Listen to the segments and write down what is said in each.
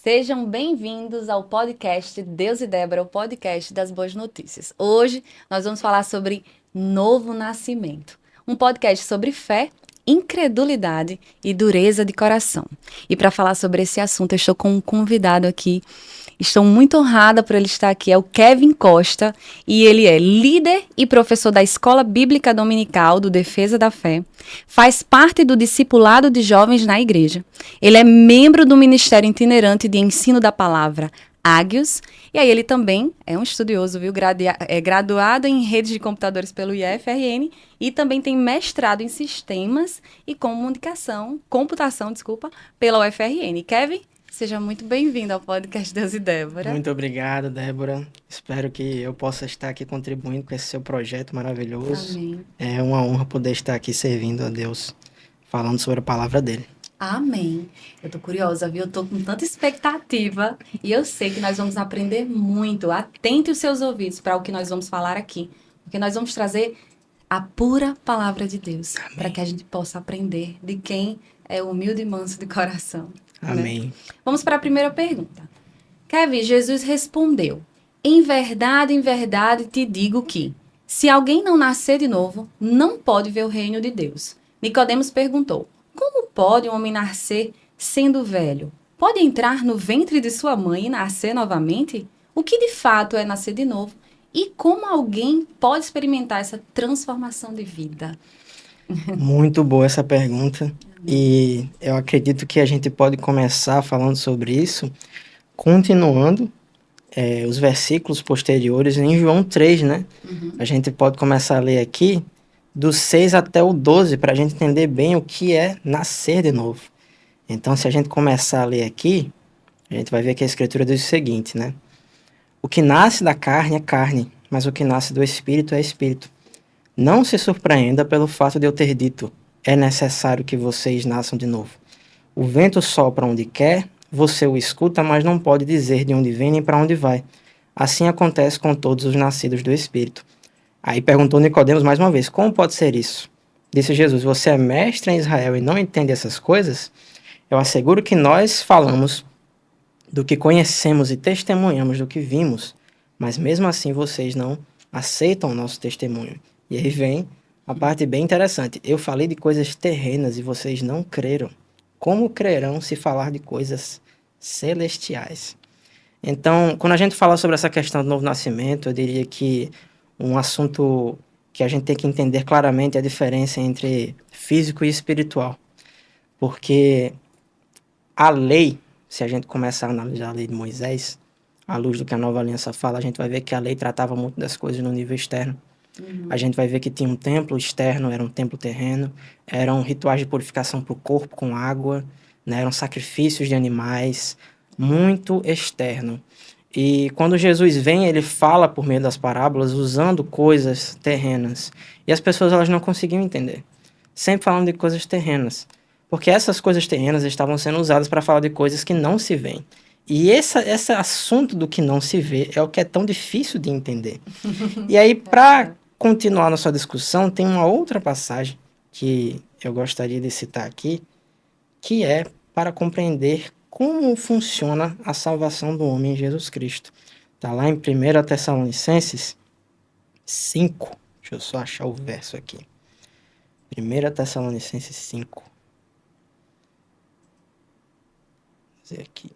Sejam bem-vindos ao podcast Deus e Débora, o podcast das boas notícias. Hoje nós vamos falar sobre novo nascimento, um podcast sobre fé, incredulidade e dureza de coração. E para falar sobre esse assunto, eu estou com um convidado aqui. Estou muito honrada por ele estar aqui. É o Kevin Costa e ele é líder e professor da Escola Bíblica Dominical do Defesa da Fé. Faz parte do discipulado de jovens na igreja. Ele é membro do Ministério Itinerante de Ensino da Palavra, Agios. E aí ele também é um estudioso, viu? É graduado em redes de computadores pelo IFRN e também tem mestrado em sistemas e computação, pela UFRN. Kevin, seja muito bem-vindo ao podcast Deus e Débora. Muito obrigado, Débora. Espero que eu possa estar aqui contribuindo com esse seu projeto maravilhoso. Amém. É uma honra poder estar aqui servindo a Deus, falando sobre a palavra dele. Amém. Eu tô curiosa, viu? Eu tô com tanta expectativa e eu sei que nós vamos aprender muito. Atente os seus ouvidos para o que nós vamos falar aqui, porque nós vamos trazer a pura palavra de Deus para que a gente possa aprender de quem é humilde e manso de coração. Amém. Né? Vamos para a primeira pergunta. Kevin, Jesus respondeu: em verdade te digo que, se alguém não nascer de novo, não pode ver o reino de Deus. Nicodemos perguntou: como pode um homem nascer sendo velho? Pode entrar no ventre de sua mãe e nascer novamente? O que de fato é nascer de novo? E como alguém pode experimentar essa transformação de vida? Muito boa essa pergunta. E eu acredito que a gente pode começar falando sobre isso, continuando os versículos posteriores em João 3, né? A gente pode começar a ler aqui do 6 até o 12, para a gente entender bem o que é nascer de novo. Então, se a gente começar a ler aqui, a gente vai ver que a Escritura diz o seguinte, né? O que nasce da carne é carne, mas o que nasce do Espírito é Espírito. Não se surpreenda pelo fato de eu ter dito, é necessário que vocês nasçam de novo. O vento sopra onde quer, você o escuta, mas não pode dizer de onde vem nem para onde vai. Assim acontece com todos os nascidos do Espírito. Aí perguntou Nicodemos mais uma vez, como pode ser isso? Disse Jesus, você é mestre em Israel e não entende essas coisas? Eu asseguro que nós falamos do que conhecemos e testemunhamos do que vimos, mas mesmo assim vocês não aceitam o nosso testemunho. E aí vem a parte bem interessante. Eu falei de coisas terrenas e vocês não creram. Como crerão se falar de coisas celestiais? Então, quando a gente fala sobre essa questão do novo nascimento, eu diria que um assunto que a gente tem que entender claramente é a diferença entre físico e espiritual. Porque a lei, se a gente começar a analisar a lei de Moisés, à luz do que a nova aliança fala, a gente vai ver que a lei tratava muito das coisas no nível externo. A gente vai ver que tinha um templo externo, era um templo terreno, eram rituais de purificação para o corpo com água, né? Eram sacrifícios de animais, muito externo. E quando Jesus vem, ele fala por meio das parábolas, usando coisas terrenas. E as pessoas elas não conseguiam entender. Sempre falando de coisas terrenas. Porque essas coisas terrenas estavam sendo usadas para falar de coisas que não se veem. E esse assunto do que não se vê é o que é tão difícil de entender. E aí, para continuar nossa discussão, tem uma outra passagem que eu gostaria de citar aqui, que é para compreender como funciona a salvação do homem em Jesus Cristo. Está lá em 1 Tessalonicenses 5. Deixa eu só achar o verso aqui. 1 Tessalonicenses 5. Vou dizer aqui.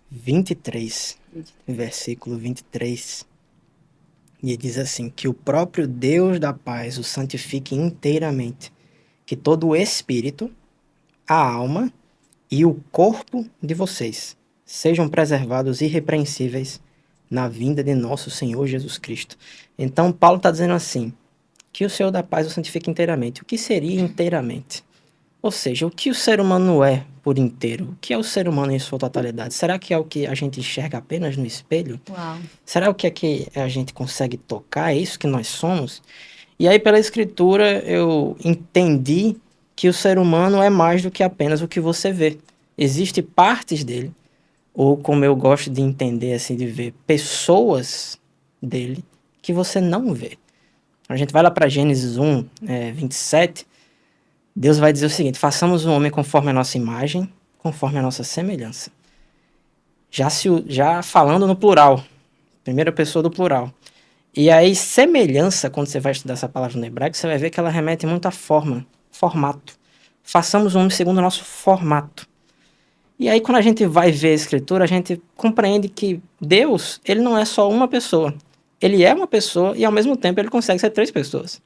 23, versículo 23. E diz assim, que o próprio Deus da paz o santifique inteiramente, que todo o espírito, a alma e o corpo de vocês sejam preservados irrepreensíveis na vinda de nosso Senhor Jesus Cristo. Então, Paulo está dizendo assim, que o Senhor da paz o santifique inteiramente. O que seria inteiramente? Ou seja, o que o ser humano é por inteiro? O que é o ser humano em sua totalidade? Será que é o que a gente enxerga apenas no espelho? Uau. Será o que é que a gente consegue tocar? É isso que nós somos? E aí, pela escritura, eu entendi que o ser humano é mais do que apenas o que você vê. Existem partes dele, ou como eu gosto de entender, assim, de ver, pessoas dele que você não vê. A gente vai lá para Gênesis 1, 27, Deus vai dizer o seguinte: façamos o homem conforme a nossa imagem, conforme a nossa semelhança. Já falando no plural, primeira pessoa do plural. E aí, semelhança, quando você vai estudar essa palavra no hebraico, você vai ver que ela remete muito à forma, formato. Façamos o homem segundo o nosso formato. E aí, quando a gente vai ver a Escritura, a gente compreende que Deus, ele não é só uma pessoa. Ele é uma pessoa e, ao mesmo tempo, ele consegue ser três pessoas.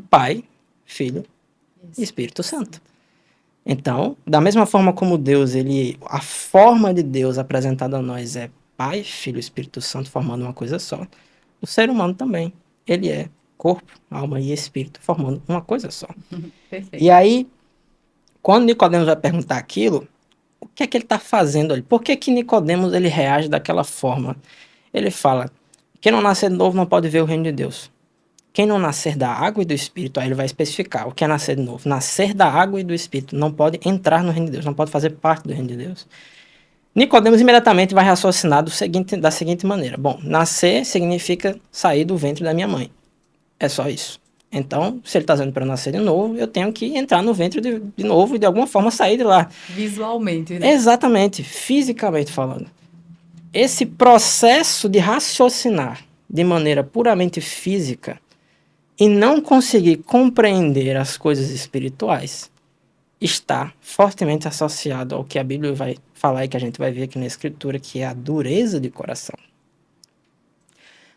Pai, Filho e Espírito Santo. Então, da mesma forma como Deus, a forma de Deus apresentada a nós é Pai, Filho e Espírito Santo formando uma coisa só, o ser humano também. Ele é corpo, alma e espírito formando uma coisa só. Perfeito. E aí, quando Nicodemos vai perguntar aquilo, o que é que ele está fazendo ali? Por que que Nicodemos ele reage daquela forma? Ele fala: quem não nascer de novo não pode ver o reino de Deus. Quem não nascer da água e do Espírito, aí ele vai especificar o que é nascer de novo. Nascer da água e do Espírito não pode entrar no reino de Deus, não pode fazer parte do reino de Deus. Nicodemos imediatamente vai raciocinar da seguinte maneira: bom, nascer significa sair do ventre da minha mãe. É só isso. Então, se ele está dizendo para eu nascer de novo, eu tenho que entrar no ventre de novo e de alguma forma sair de lá. Visualmente, né? Exatamente, fisicamente falando. Esse processo de raciocinar de maneira puramente física e não conseguir compreender as coisas espirituais está fortemente associado ao que a Bíblia vai falar e que a gente vai ver aqui na Escritura, que é a dureza de coração.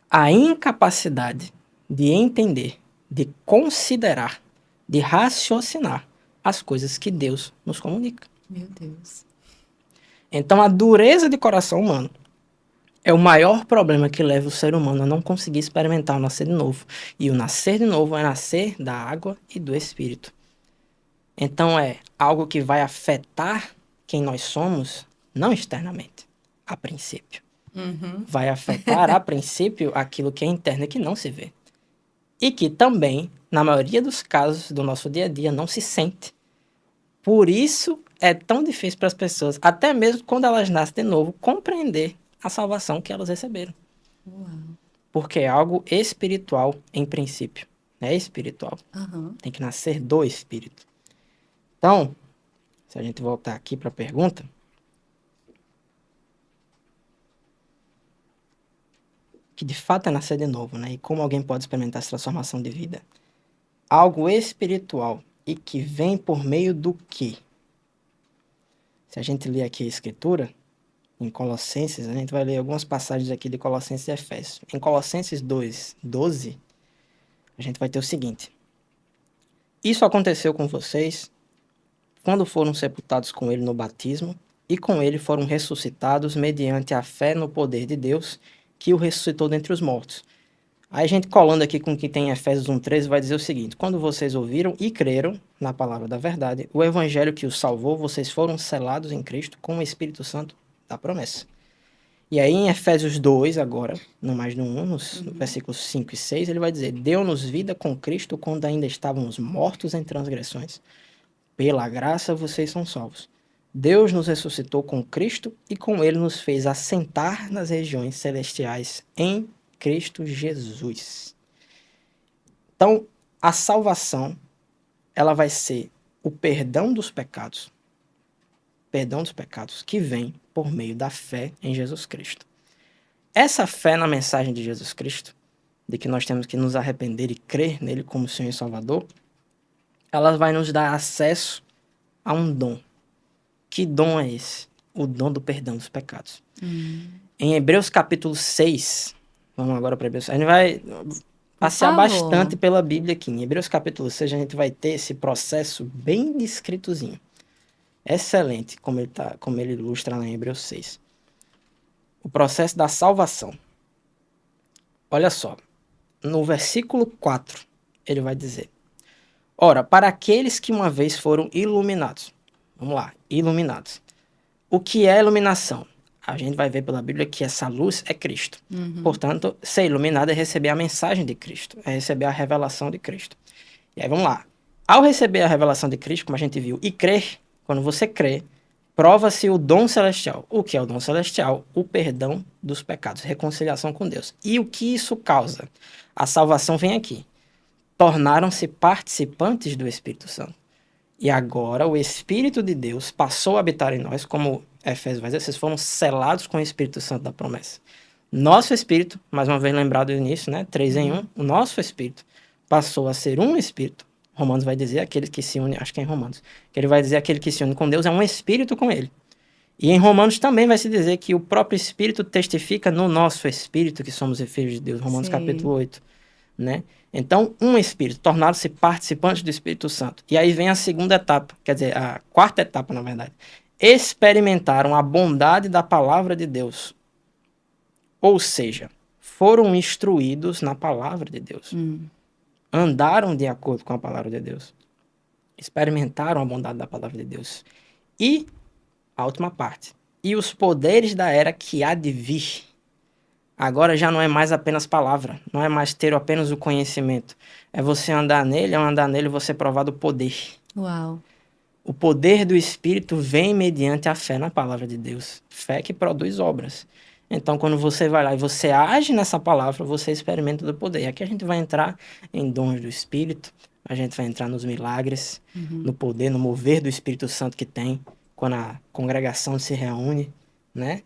A incapacidade de entender, de considerar, de raciocinar as coisas que Deus nos comunica. Meu Deus. Então, a dureza de coração humano é o maior problema que leva o ser humano a não conseguir experimentar o nascer de novo. E o nascer de novo é nascer da água e do Espírito. Então é algo que vai afetar quem nós somos, não externamente, a princípio. Vai afetar, a princípio, aquilo que é interno e que não se vê. E que também, na maioria dos casos do nosso dia a dia, não se sente. Por isso é tão difícil para as pessoas, até mesmo quando elas nascem de novo, compreender a salvação que elas receberam. Uau. Porque é algo espiritual em princípio. É espiritual. Uhum. Tem que nascer do Espírito. Então, se a gente voltar aqui para a pergunta, que de fato é nascer de novo, né? E como alguém pode experimentar essa transformação de vida? Algo espiritual e que vem por meio do quê? Se a gente ler aqui a Escritura, em Colossenses, a gente vai ler algumas passagens aqui de Colossenses e Efésios. Em Colossenses 2:12, a gente vai ter o seguinte: isso aconteceu com vocês quando foram sepultados com ele no batismo, e com ele foram ressuscitados mediante a fé no poder de Deus, que o ressuscitou dentre os mortos. Aí a gente colando aqui com o que tem em Efésios 1:13 vai dizer o seguinte: quando vocês ouviram e creram na palavra da verdade, o evangelho que os salvou, vocês foram selados em Cristo com o Espírito Santo da promessa. E aí em Efésios 2 agora, no mais no 1, nos versículos 5 e 6, ele vai dizer: deu-nos vida com Cristo quando ainda estávamos mortos em transgressões. Pela graça vocês são salvos. Deus nos ressuscitou com Cristo e com ele nos fez assentar nas regiões celestiais em Cristo Jesus. Então, a salvação, ela vai ser o perdão dos pecados que vem por meio da fé em Jesus Cristo. Essa fé na mensagem de Jesus Cristo, de que nós temos que nos arrepender e crer nele como Senhor e Salvador, ela vai nos dar acesso a um dom. Que dom é esse? O dom do perdão dos pecados. Em Hebreus capítulo 6, vamos agora para Hebreus, a gente vai passear bastante pela Bíblia aqui. Em Hebreus capítulo 6 a gente vai ter esse processo bem descritozinho. Excelente, como ele ilustra lá em Hebreus 6. O processo da salvação. Olha só, no versículo 4, ele vai dizer: ora, para aqueles que uma vez foram iluminados. Vamos lá, iluminados. O que é iluminação? A gente vai ver pela Bíblia que essa luz é Cristo. Portanto, ser iluminado é receber a mensagem de Cristo, é receber a revelação de Cristo. E aí vamos lá. Ao receber a revelação de Cristo, como a gente viu, e crer, quando você crê, prova-se o dom celestial. O que é o dom celestial? O perdão dos pecados, reconciliação com Deus. E o que isso causa? A salvação vem aqui. Tornaram-se participantes do Espírito Santo. E agora o Espírito de Deus passou a habitar em nós, como Efésios vai dizer, vocês foram selados com o Espírito Santo da promessa. Nosso Espírito, mais uma vez lembrado do início, né? 3 em 1, o nosso Espírito passou a ser um Espírito. Romanos vai dizer aquele que se une, acho que é em Romanos, que ele vai dizer aquele que se une com Deus é um Espírito com ele. E em Romanos também vai se dizer que o próprio Espírito testifica no nosso Espírito que somos filhos de Deus, Romanos Sim. capítulo 8, né? Então, um Espírito, tornaram-se participantes do Espírito Santo. E aí vem a segunda etapa, quer dizer, a quarta etapa, na verdade. Experimentaram a bondade da palavra de Deus. Ou seja, foram instruídos na palavra de Deus. Andaram de acordo com a palavra de Deus. Experimentaram a bondade da palavra de Deus. E, a última parte, e os poderes da era que há de vir. Agora já não é mais apenas palavra, não é mais ter apenas o conhecimento. É você andar nele, ao andar nele você provar do poder. Uau. O poder do Espírito vem mediante a fé na palavra de Deus. Fé que produz obras. Então, quando você vai lá e você age nessa palavra, você experimenta do poder. E aqui a gente vai entrar em dons do Espírito, a gente vai entrar nos milagres, no poder, no mover do Espírito Santo que tem, quando a congregação se reúne, né?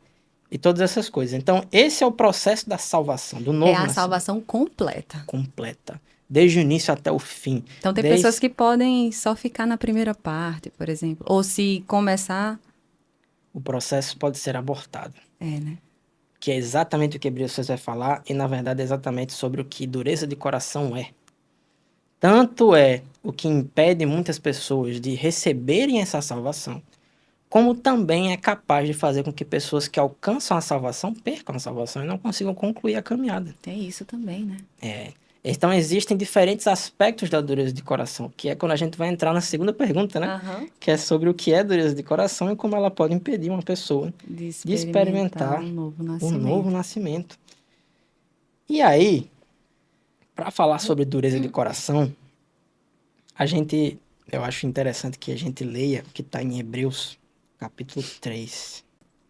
E todas essas coisas. Então, esse é o processo da salvação, do novo É a nascimento. salvação completa. Completa. Desde o início até o fim. Então, tem pessoas que podem só ficar na primeira parte, por exemplo. Ou se começar... O processo pode ser abortado. É, né? Que é exatamente o que Hebreus 6 vai falar, e na verdade é exatamente sobre o que dureza de coração é. Tanto é o que impede muitas pessoas de receberem essa salvação, como também é capaz de fazer com que pessoas que alcançam a salvação percam a salvação e não consigam concluir a caminhada. Tem isso também, né? Então existem diferentes aspectos da dureza de coração, que é quando a gente vai entrar na segunda pergunta, né? Que é sobre o que é dureza de coração e como ela pode impedir uma pessoa De experimentar um novo um nascimento. novo nascimento. E aí, para falar sobre dureza de coração, eu acho interessante que a gente leia o que está em Hebreus, capítulo 3.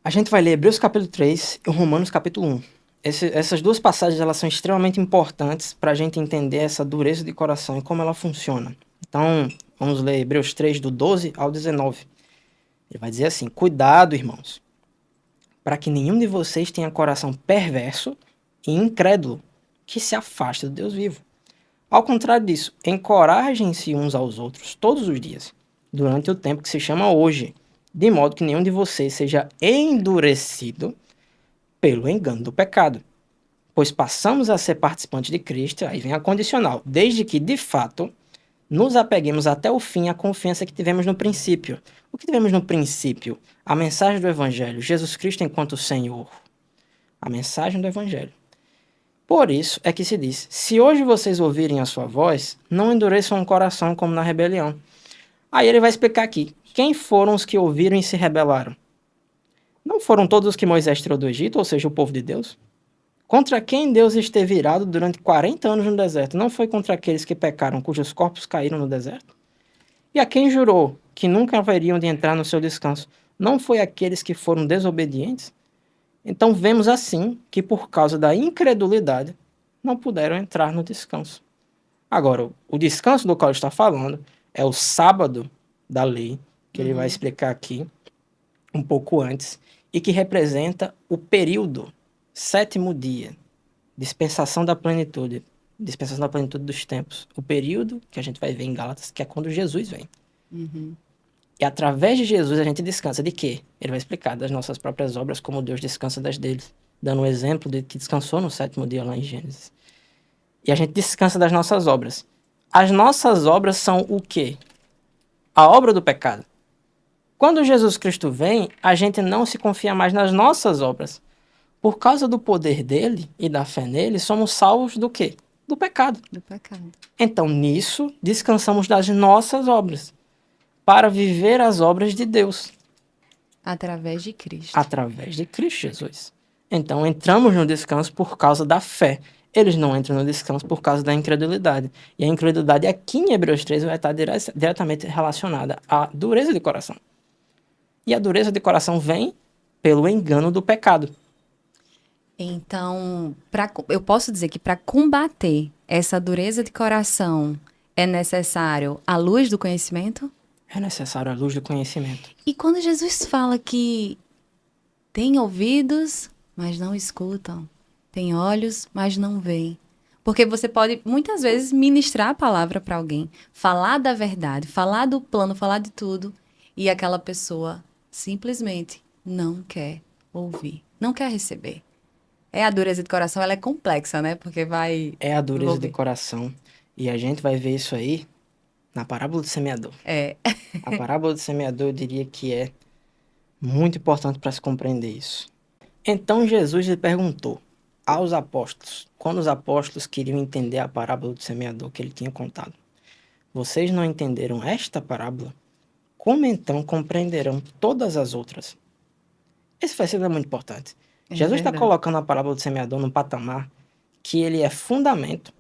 A gente vai ler Hebreus, capítulo 3 e Romanos, capítulo 1. Essas duas passagens elas são extremamente importantes para a gente entender essa dureza de coração e como ela funciona. Então, vamos ler Hebreus 3, do 12 ao 19. Ele vai dizer assim: cuidado, irmãos, para que nenhum de vocês tenha coração perverso e incrédulo, que se afaste do Deus vivo. Ao contrário disso, encorajem-se uns aos outros todos os dias, durante o tempo que se chama hoje, de modo que nenhum de vocês seja endurecido pelo engano do pecado. Pois passamos a ser participantes de Cristo, aí vem a condicional, desde que, de fato, nos apeguemos até o fim à confiança que tivemos no princípio. O que tivemos no princípio? A mensagem do Evangelho, Jesus Cristo enquanto Senhor. A mensagem do Evangelho. Por isso é que se diz, se hoje vocês ouvirem a sua voz, não endureçam o coração como na rebelião. Aí ele vai explicar aqui, quem foram os que ouviram e se rebelaram? Não foram todos os que Moisés tirou do Egito, ou seja, o povo de Deus? Contra quem Deus esteve irado durante 40 anos no deserto? Não foi contra aqueles que pecaram, cujos corpos caíram no deserto? E a quem jurou que nunca haveriam de entrar no seu descanso? Não foi aqueles que foram desobedientes? Então vemos assim que por causa da incredulidade não puderam entrar no descanso. Agora, o descanso do qual ele está falando é o sábado da lei, que ele vai explicar aqui um pouco antes, e que representa o período, sétimo dia, dispensação da plenitude dos tempos, o período que a gente vai ver em Gálatas, que é quando Jesus vem. E através de Jesus a gente descansa de quê? Ele vai explicar das nossas próprias obras, como Deus descansa das deles, dando um exemplo de que descansou no sétimo dia lá em Gênesis. E a gente descansa das nossas obras. As nossas obras são o quê? A obra do pecado. Quando Jesus Cristo vem, a gente não se confia mais nas nossas obras. Por causa do poder dele e da fé nele, somos salvos do quê? Do pecado. Do pecado. Então, nisso, descansamos das nossas obras, para viver as obras de Deus. Através de Cristo. Através de Cristo Jesus. Então, entramos no descanso por causa da fé. Eles não entram no descanso por causa da incredulidade. E a incredulidade aqui em Hebreus 3 vai estar diretamente relacionada à dureza de coração. E a dureza de coração vem pelo engano do pecado. Então, eu posso dizer que para combater essa dureza de coração é necessário a luz do conhecimento? É necessário a luz do conhecimento. E quando Jesus fala que tem ouvidos, mas não escutam, tem olhos, mas não veem. Porque você pode, muitas vezes, ministrar a palavra para alguém, falar da verdade, falar do plano, falar de tudo, e aquela pessoa simplesmente não quer ouvir, não quer receber. É a dureza de coração, ela é complexa, né? Porque vai É a dureza de envolver. coração. E a gente vai ver isso aí na parábola do semeador. É. A parábola do semeador, eu diria que é muito importante para se compreender isso. Então Jesus lhe perguntou aos apóstolos, quando os apóstolos queriam entender a parábola do semeador que ele tinha contado: vocês não entenderam esta parábola? Como então compreenderão todas as outras? Esse versículo é muito importante. É Jesus está verdade. colocando a parábola do semeador num patamar que ele é fundamento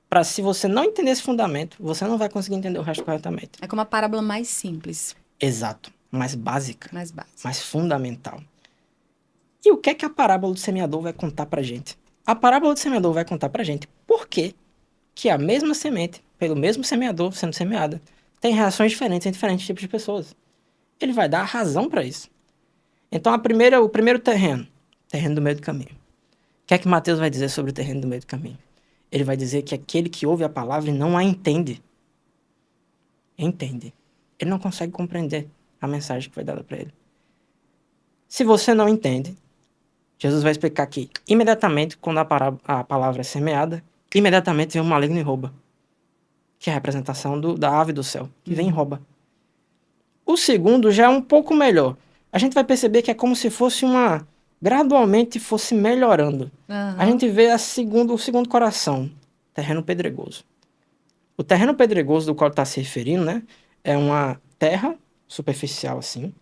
para, se você não entender esse fundamento, você não vai conseguir entender o resto corretamente. É como a parábola mais simples, Exato, mais básica, mais básica. mais fundamental. E o que é que a parábola do semeador vai contar pra gente? A parábola do semeador vai contar pra gente por que que a mesma semente, pelo mesmo semeador sendo semeada, tem reações diferentes em diferentes tipos de pessoas. Ele vai dar a razão para isso. Então, o primeiro terreno do meio do caminho. O que é que Mateus vai dizer sobre o terreno do meio do caminho? Ele vai dizer que aquele que ouve a palavra e não a entende. Entende. Ele não consegue compreender a mensagem que foi dada para ele. Se você não entende, Jesus vai explicar que imediatamente, quando a palavra é semeada, imediatamente vem um maligno e rouba. Que é a representação da ave do céu, que vem e rouba. O segundo já é um pouco melhor. A gente vai perceber que é como se fosse gradualmente fosse melhorando. A gente vê o segundo coração, terreno pedregoso. O terreno pedregoso do qual está se referindo, né, é uma terra superficial assim,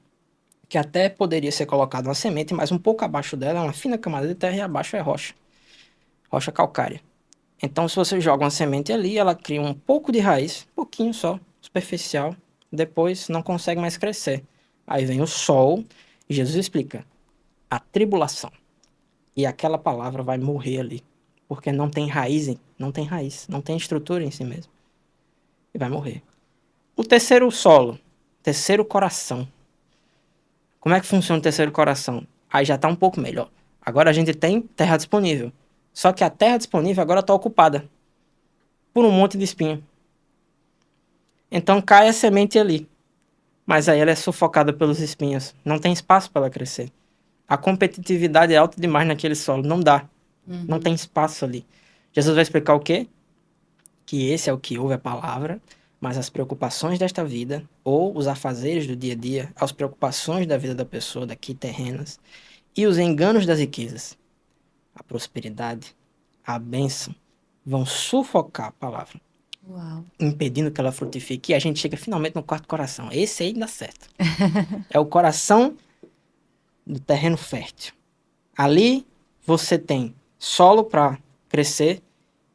que até poderia ser colocada uma semente, mas um pouco abaixo dela é uma fina camada de terra e abaixo é rocha calcária. Então, se você joga uma semente ali, ela cria um pouco de raiz, um pouquinho só, superficial, depois não consegue mais crescer. Aí vem o sol, e Jesus explica a tribulação. E aquela palavra vai morrer ali, porque não tem raiz, não tem estrutura em si mesmo. E vai morrer. O terceiro solo, terceiro coração. Como é que funciona o terceiro coração? Aí já está um pouco melhor. Agora a gente tem terra disponível. Só que a terra disponível agora está ocupada por um monte de espinho. Então cai a semente ali. Mas aí ela é sufocada pelos espinhos. Não tem espaço para ela crescer. A competitividade é alta demais naquele solo. Não dá. Não tem espaço ali. Jesus vai explicar o quê? Que esse é o que ouve a palavra, mas as preocupações desta vida, ou os afazeres do dia a dia, as preocupações da vida da pessoa daqui terrenas, e os enganos das riquezas, a prosperidade, a bênção, vão sufocar a palavra, Uau. impedindo que ela frutifique. E a gente chega finalmente no quarto coração. Esse aí dá certo. É o coração do terreno fértil. Ali você tem solo para crescer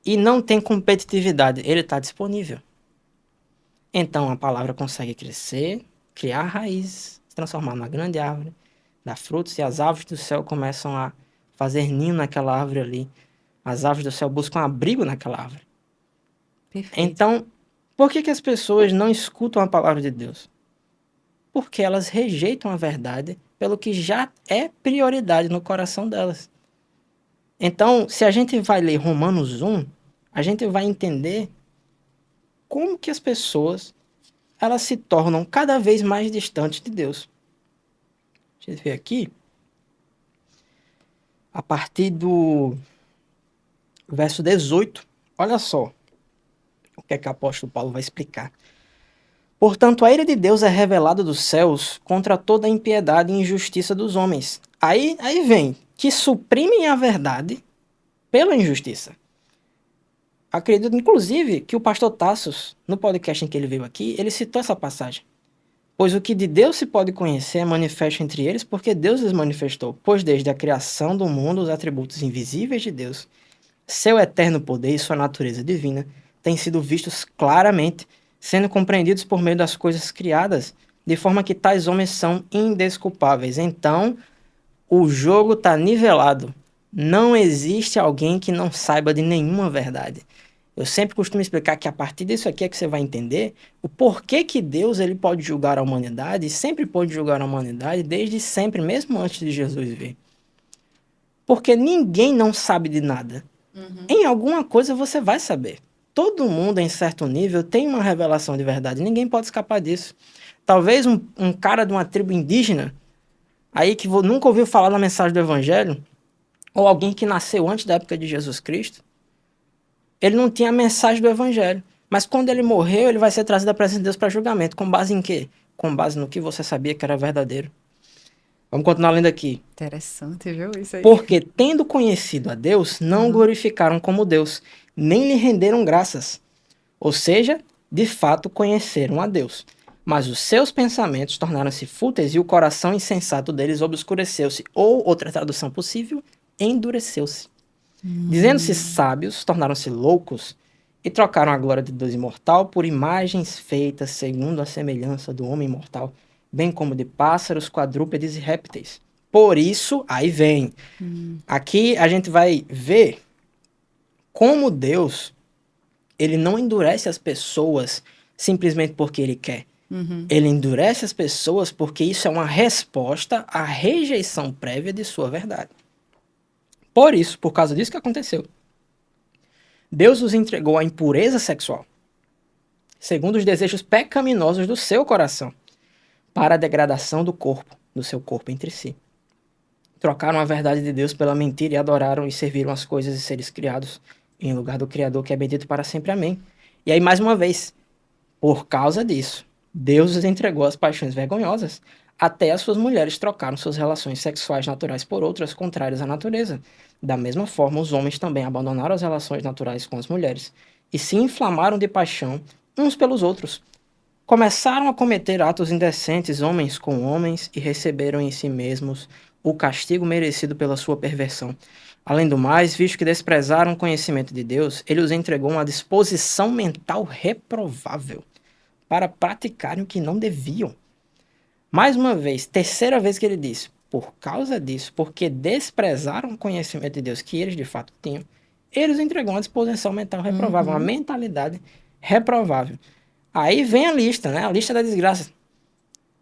e não tem competitividade. Ele está disponível. Então a palavra consegue crescer, criar raízes, se transformar numa grande árvore, dar frutos, e as aves do céu começam a fazer ninho naquela árvore ali. As aves do céu buscam abrigo naquela árvore. Perfeito. Então, por que as pessoas não escutam a palavra de Deus? Porque elas rejeitam a verdade pelo que já é prioridade no coração delas. Então, se a gente vai ler Romanos 1, a gente vai entender como que as pessoas elas se tornam cada vez mais distantes de Deus. A gente vê aqui, a partir do verso 18, olha só o que é que o apóstolo Paulo vai explicar. Portanto, a ira de Deus é revelada dos céus contra toda a impiedade e injustiça dos homens. Aí vem, que suprimem a verdade pela injustiça. Acredito, inclusive, que o pastor Tassos, no podcast em que ele veio aqui, ele citou essa passagem. Pois o que de Deus se pode conhecer é manifesto entre eles, porque Deus lhes manifestou. Pois desde a criação do mundo, os atributos invisíveis de Deus, seu eterno poder e sua natureza divina, têm sido vistos claramente, sendo compreendidos por meio das coisas criadas, de forma que tais homens são indesculpáveis. Então, o jogo está nivelado. Não existe alguém que não saiba de nenhuma verdade. Eu sempre costumo explicar que a partir disso aqui é que você vai entender o porquê que Deus ele pode julgar a humanidade, e sempre pode julgar a humanidade desde sempre, mesmo antes de Jesus vir. Porque ninguém não sabe de nada. Em alguma coisa você vai saber. Todo mundo, em certo nível, tem uma revelação de verdade. Ninguém pode escapar disso. Talvez um cara de uma tribo indígena, aí que nunca ouviu falar da mensagem do Evangelho, ou alguém que nasceu antes da época de Jesus Cristo, ele não tinha a mensagem do Evangelho. Mas quando ele morreu, ele vai ser trazido à presença de Deus para julgamento. Com base em quê? Com base no que você sabia que era verdadeiro. Vamos continuar lendo aqui. Interessante, viu? Isso aí. Porque, tendo conhecido a Deus, não o glorificaram como Deus, nem lhe renderam graças. Ou seja, de fato conheceram a Deus. Mas os seus pensamentos tornaram-se fúteis e o coração insensato deles obscureceu-se. Ou, outra tradução possível, endureceu-se. Dizendo-se sábios, tornaram-se loucos e trocaram a glória de Deus imortal por imagens feitas segundo a semelhança do homem mortal, bem como de pássaros, quadrúpedes e répteis. Por isso, aí vem. Aqui a gente vai ver como Deus, ele não endurece as pessoas simplesmente porque ele quer. Ele endurece as pessoas porque isso é uma resposta à rejeição prévia de sua verdade. Por isso, por causa disso que aconteceu, Deus os entregou à impureza sexual, segundo os desejos pecaminosos do seu coração, para a degradação do seu corpo entre si. Trocaram a verdade de Deus pela mentira e adoraram e serviram as coisas e seres criados, em lugar do Criador que é bendito para sempre. Amém. E aí, mais uma vez, por causa disso, Deus os entregou às paixões vergonhosas. Até as suas mulheres trocaram suas relações sexuais naturais por outras contrárias à natureza. Da mesma forma, os homens também abandonaram as relações naturais com as mulheres e se inflamaram de paixão uns pelos outros. Começaram a cometer atos indecentes homens com homens e receberam em si mesmos o castigo merecido pela sua perversão. Além do mais, visto que desprezaram o conhecimento de Deus, ele os entregou a uma disposição mental reprovável para praticarem o que não deviam. Mais uma vez, terceira vez que ele disse, por causa disso, porque desprezaram o conhecimento de Deus que eles de fato tinham, ele os entregou a uma disposição mental reprovável, uma mentalidade reprovável. Aí vem a lista, né? A lista da desgraça.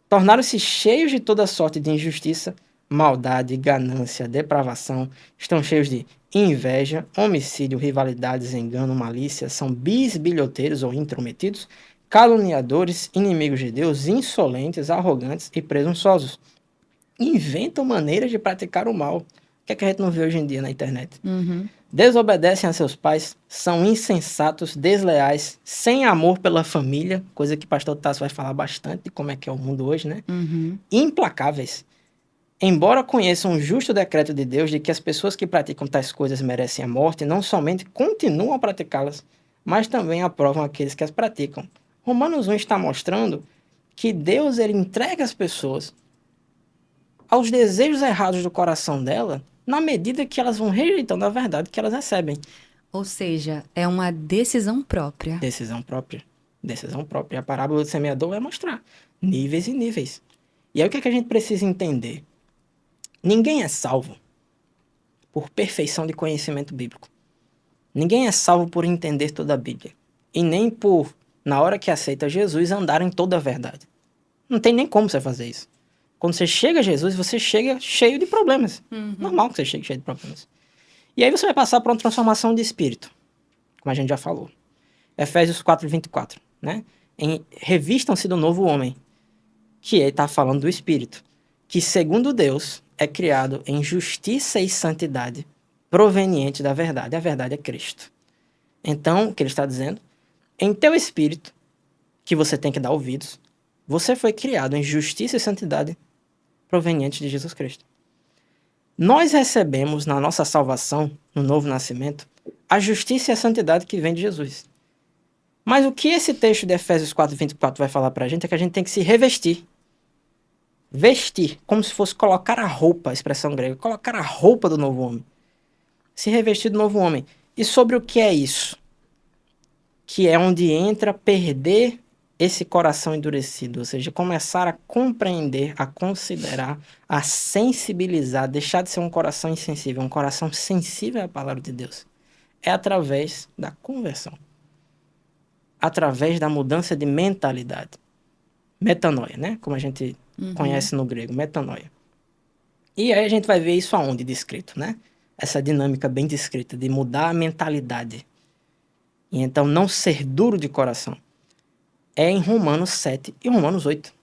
Tornaram-se cheios de toda sorte de injustiça, maldade, ganância, depravação. Estão cheios de inveja, homicídio, rivalidades, engano, malícia. São bisbilhoteiros ou intrometidos, caluniadores, inimigos de Deus, insolentes, arrogantes e presunçosos. Inventam maneiras de praticar o mal. O que é que a gente não vê hoje em dia na internet? Desobedecem a seus pais, são insensatos, desleais, sem amor pela família, coisa que o pastor Tasso vai falar bastante de como é que é o mundo hoje, né? Implacáveis. Embora conheçam o justo decreto de Deus de que as pessoas que praticam tais coisas merecem a morte, não somente continuam a praticá-las, mas também aprovam aqueles que as praticam. Romanos 1 está mostrando que Deus ele entrega as pessoas aos desejos errados do coração dela, na medida que elas vão rejeitando a verdade que elas recebem. Ou seja, é uma decisão própria. Decisão própria. Decisão própria. A parábola do semeador vai mostrar níveis e níveis. E aí o que é que a gente precisa entender? Ninguém é salvo por perfeição de conhecimento bíblico. Ninguém é salvo por entender toda a Bíblia. E nem por, na hora que aceita Jesus, andar em toda a verdade. Não tem nem como você fazer isso. Quando você chega a Jesus, você chega cheio de problemas. Normal que você chegue cheio de problemas. E aí você vai passar por uma transformação de espírito, como a gente já falou. Efésios 4:24, né? Revistam-se do novo homem, que ele está falando do espírito, que segundo Deus é criado em justiça e santidade, proveniente da verdade. A verdade é Cristo. Então, o que ele está dizendo? Em teu espírito, que você tem que dar ouvidos, você foi criado em justiça e santidade, proveniente de Jesus Cristo. Nós recebemos na nossa salvação, no novo nascimento, a justiça e a santidade que vem de Jesus. Mas o que esse texto de Efésios 4:24 vai falar pra gente é que a gente tem que se revestir. Vestir, como se fosse colocar a roupa, a expressão grega, colocar a roupa do novo homem. Se revestir do novo homem. E sobre o que é isso? Que é onde entra perder esse coração endurecido, ou seja, começar a compreender, a considerar, a sensibilizar, deixar de ser um coração insensível, um coração sensível à palavra de Deus. é através da conversão. Através da mudança de mentalidade. Metanoia, né? Como a gente conhece no grego, metanoia. E aí a gente vai ver isso aonde descrito, né? Essa dinâmica bem descrita de mudar a mentalidade. E então não ser duro de coração. É em Romanos 7 e Romanos 8.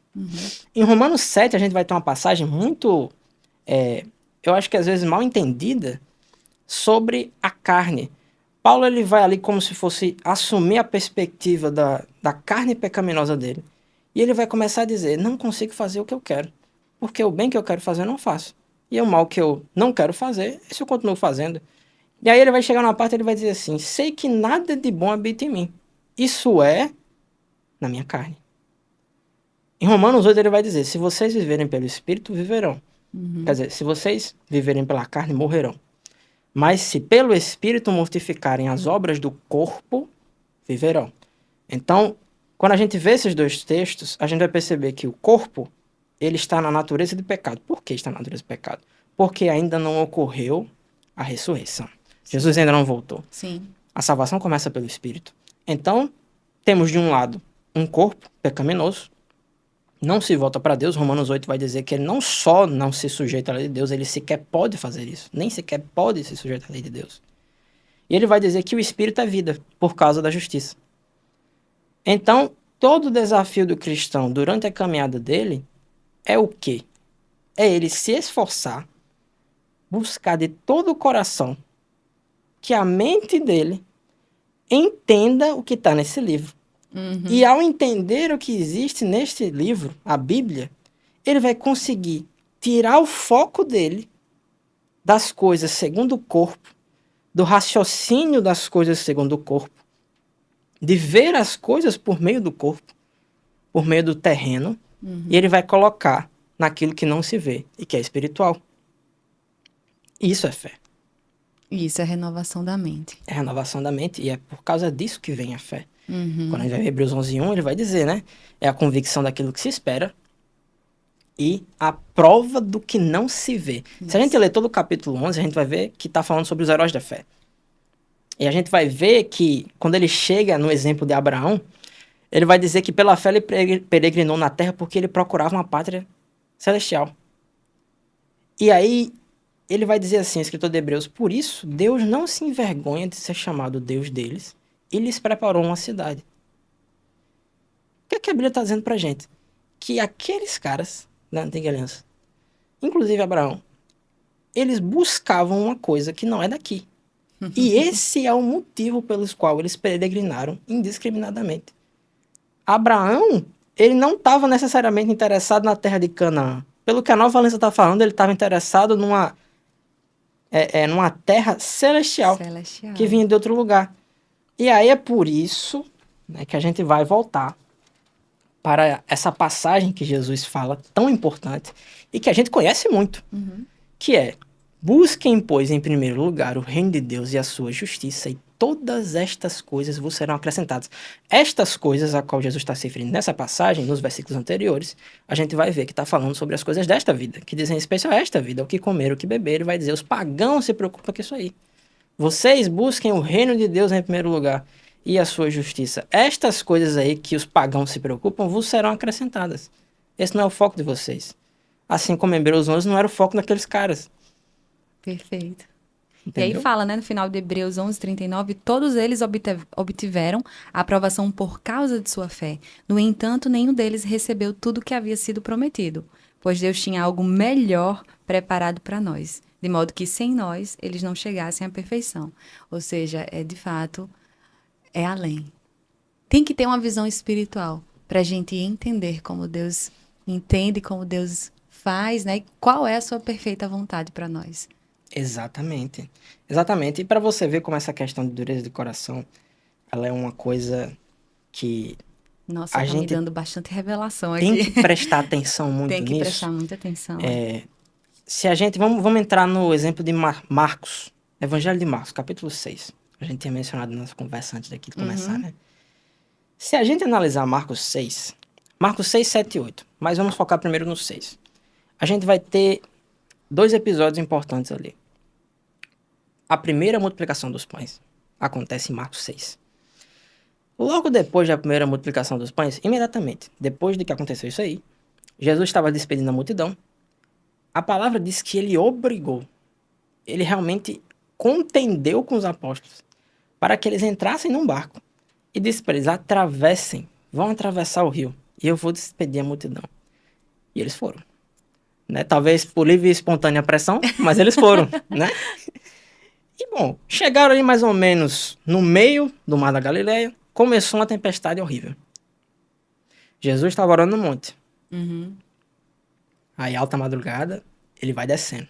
Em Romanos 7 a gente vai ter uma passagem muito, eu acho que às vezes mal entendida, sobre a carne. Paulo ele vai ali como se fosse assumir a perspectiva da carne pecaminosa dele. E ele vai começar a dizer, não consigo fazer o que eu quero. Porque o bem que eu quero fazer eu não faço. E o mal que eu não quero fazer, esse eu continuo fazendo. E aí ele vai chegar numa parte e ele vai dizer assim, sei que nada de bom habita em mim. Isso é na minha carne. Em Romanos 8 ele vai dizer, se vocês viverem pelo Espírito, viverão. Quer dizer, se vocês viverem pela carne, morrerão. Mas se pelo Espírito mortificarem as obras do corpo, viverão. Então, quando a gente vê esses dois textos, a gente vai perceber que o corpo, ele está na natureza de pecado. Por que está na natureza de pecado? Porque ainda não ocorreu a ressurreição. Jesus ainda não voltou. Sim. A salvação começa pelo Espírito. Então, temos de um lado um corpo pecaminoso, não se volta para Deus. Romanos 8 vai dizer que ele não só não se sujeita à lei de Deus, ele sequer pode fazer isso. Nem sequer pode se sujeitar à lei de Deus. E ele vai dizer que o Espírito é vida, por causa da justiça. Então, todo o desafio do cristão durante a caminhada dele é o quê? É ele se esforçar, buscar de todo o coração que a mente dele entenda o que está nesse livro. E ao entender o que existe neste livro, a Bíblia, ele vai conseguir tirar o foco dele das coisas segundo o corpo, do raciocínio das coisas segundo o corpo, de ver as coisas por meio do corpo, por meio do terreno, e ele vai colocar naquilo que não se vê e que é espiritual. Isso é fé. Isso é renovação da mente. É renovação da mente e é por causa disso que vem a fé. Quando a gente vai ver Hebreus 11:1, ele vai dizer, né? É a convicção daquilo que se espera e a prova do que não se vê. Se a gente ler todo o capítulo 11, a gente vai ver que está falando sobre os heróis da fé. E a gente vai ver que, quando ele chega no exemplo de Abraão, ele vai dizer que pela fé ele peregrinou na terra porque ele procurava uma pátria celestial. E aí, ele vai dizer assim, escritor de Hebreus, por isso Deus não se envergonha de ser chamado Deus deles e lhes preparou uma cidade. O que é que a Bíblia está dizendo pra gente? Que aqueles caras da Antiga Aliança, inclusive Abraão, eles buscavam uma coisa que não é daqui. E esse é o motivo pelos qual eles peregrinaram indiscriminadamente. Abraão, ele não estava necessariamente interessado na terra de Canaã. Pelo que a Nova Aliança está falando, ele estava interessado numa terra celestial, que vinha de outro lugar. E aí é por isso, né, que a gente vai voltar para essa passagem que Jesus fala, tão importante, e que a gente conhece muito, que é, busquem, pois, em primeiro lugar o reino de Deus e a sua justiça, e todas estas coisas vos serão acrescentadas. Estas coisas a qual Jesus está se referindo nessa passagem, nos versículos anteriores, a gente vai ver que está falando sobre as coisas desta vida, que dizem respeito a esta vida, o que comer, o que beber. Ele vai dizer, os pagãos se preocupam com isso aí. Vocês busquem o reino de Deus em primeiro lugar e a sua justiça. Estas coisas aí que os pagãos se preocupam vos serão acrescentadas. Esse não é o foco de vocês. Assim como em Hebreus 11 não era o foco daqueles caras. Perfeito. Entendeu? E aí fala, né, no final de Hebreus 11:39, todos eles obtiveram a aprovação por causa de sua fé. No entanto, nenhum deles recebeu tudo o que havia sido prometido, pois Deus tinha algo melhor preparado para nós, de modo que sem nós eles não chegassem à perfeição. Ou seja, de fato, é além. Tem que ter uma visão espiritual para a gente entender como Deus entende, como Deus faz, né, e qual é a sua perfeita vontade para nós. Exatamente. Exatamente. E para você ver como essa questão de dureza de coração, ela é uma coisa que Nossa, a tá me gente dando bastante revelação tem aqui. que prestar atenção muito Tem que nisso. prestar muita atenção. Se a gente... Vamos entrar no exemplo de Marcos. Evangelho de Marcos, capítulo 6. A gente tinha mencionado na nossa conversa antes daqui de começar, né? Se a gente analisar Marcos 6, 7 e 8, mas vamos focar primeiro no 6. A gente vai ter 2 episódios importantes ali. A primeira é a multiplicação dos pães. acontece em Marcos 6. Logo depois da primeira multiplicação dos pães, imediatamente, depois de que aconteceu isso aí, Jesus estava despedindo a multidão. A palavra diz que ele obrigou, ele realmente contendeu com os apóstolos para que eles entrassem num barco e disse para eles, atravessem, vão atravessar o rio e eu vou despedir a multidão. E eles foram. Né? Talvez por livre e espontânea pressão, mas eles foram, né? E bom, chegaram ali mais ou menos no meio do Mar da Galileia, começou uma tempestade horrível. Jesus estava orando no monte. Uhum. Aí, alta madrugada, ele vai descendo.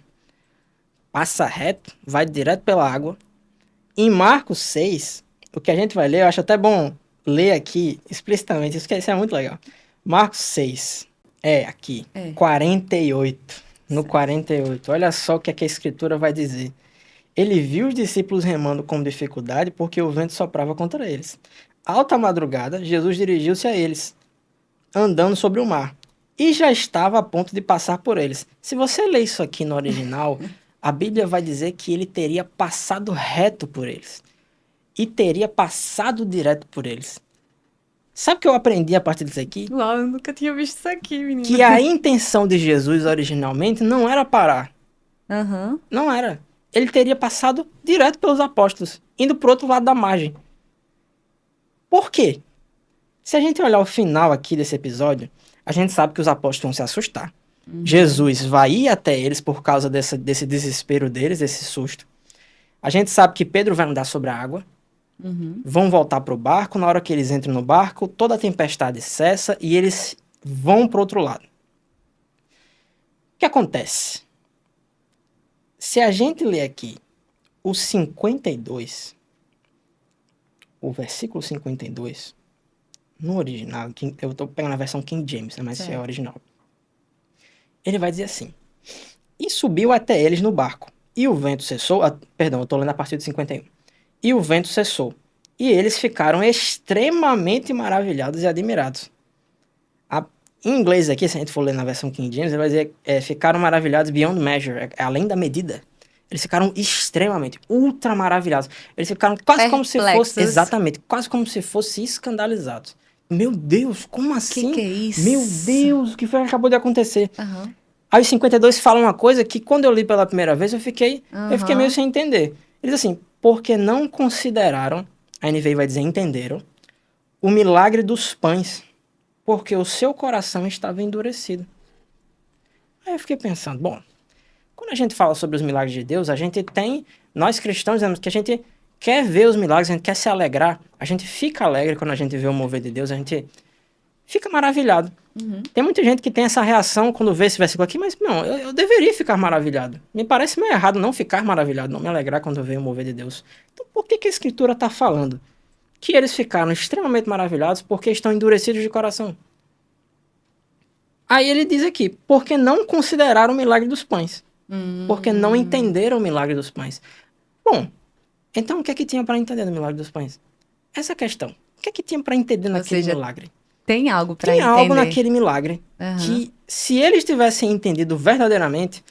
Passa reto, vai direto pela água. Em Marcos 6, o que a gente vai ler, eu acho até bom ler aqui explicitamente, isso é muito legal. Marcos 6, aqui, 48, no 48. Olha só o que a escritura vai dizer. Ele viu os discípulos remando com dificuldade porque o vento soprava contra eles. Alta madrugada, Jesus dirigiu-se a eles, andando sobre o mar, e já estava a ponto de passar por eles. Se você ler isso aqui no original, a Bíblia vai dizer que ele teria passado reto por eles. E teria passado direto por eles. Sabe o que eu aprendi a partir disso aqui? Uau, eu nunca tinha visto isso aqui, menina. Que a intenção de Jesus originalmente não era parar. Uhum. Não era. Ele teria passado direto pelos apóstolos, indo para o outro lado da margem. Por quê? Se a gente olhar o final aqui desse episódio, a gente sabe que os apóstolos vão se assustar. Uhum. Jesus vai ir até eles por causa desse desespero deles, desse susto. A gente sabe que Pedro vai andar sobre a água. Uhum. Vão voltar para o barco. Na hora que eles entram no barco, toda a tempestade cessa e eles vão para o outro lado. O que acontece? Se a gente ler aqui o 52, o versículo 52, no original, eu estou pegando a versão King James, mas isso é original. Ele vai dizer assim: e subiu até eles no barco, e o vento cessou. Perdão, eu estou lendo a partir do 51. E o vento cessou, e eles ficaram extremamente maravilhados e admirados. Em inglês aqui, se a gente for ler na versão King James, ele vai dizer ficaram maravilhados beyond measure, além da medida. Eles ficaram extremamente, ultra maravilhados. Eles ficaram quase como se fosse, exatamente, quase como se fosse escandalizados. Meu Deus, como assim? Que é isso? Meu Deus, o que foi que acabou de acontecer? Uhum. Aí os 52 falam uma coisa que quando eu li pela primeira vez eu fiquei meio sem entender. Eles assim, porque não consideraram, a NVI vai dizer entenderam, o milagre dos pães, porque o seu coração estava endurecido. Aí eu fiquei pensando, bom, quando a gente fala sobre os milagres de Deus, a gente tem, nós cristãos, dizemos que a gente quer ver os milagres, a gente quer se alegrar, a gente fica alegre quando a gente vê o mover de Deus, a gente fica maravilhado. Uhum. Tem muita gente que tem essa reação quando vê esse versículo aqui, mas não, eu deveria ficar maravilhado. Me parece meio errado não ficar maravilhado, não me alegrar quando eu vejo o mover de Deus. Então por que a Escritura está falando que eles ficaram extremamente maravilhados porque estão endurecidos de coração? Aí ele diz aqui, porque não consideraram o milagre dos pães. Porque não entenderam o milagre dos pães. Bom, então o que é que tinha para entender no milagre dos pães? Essa é a questão. O que é que tinha para entender naquele milagre? Tem algo para entender. Tem algo naquele milagre que, se eles tivessem entendido verdadeiramente,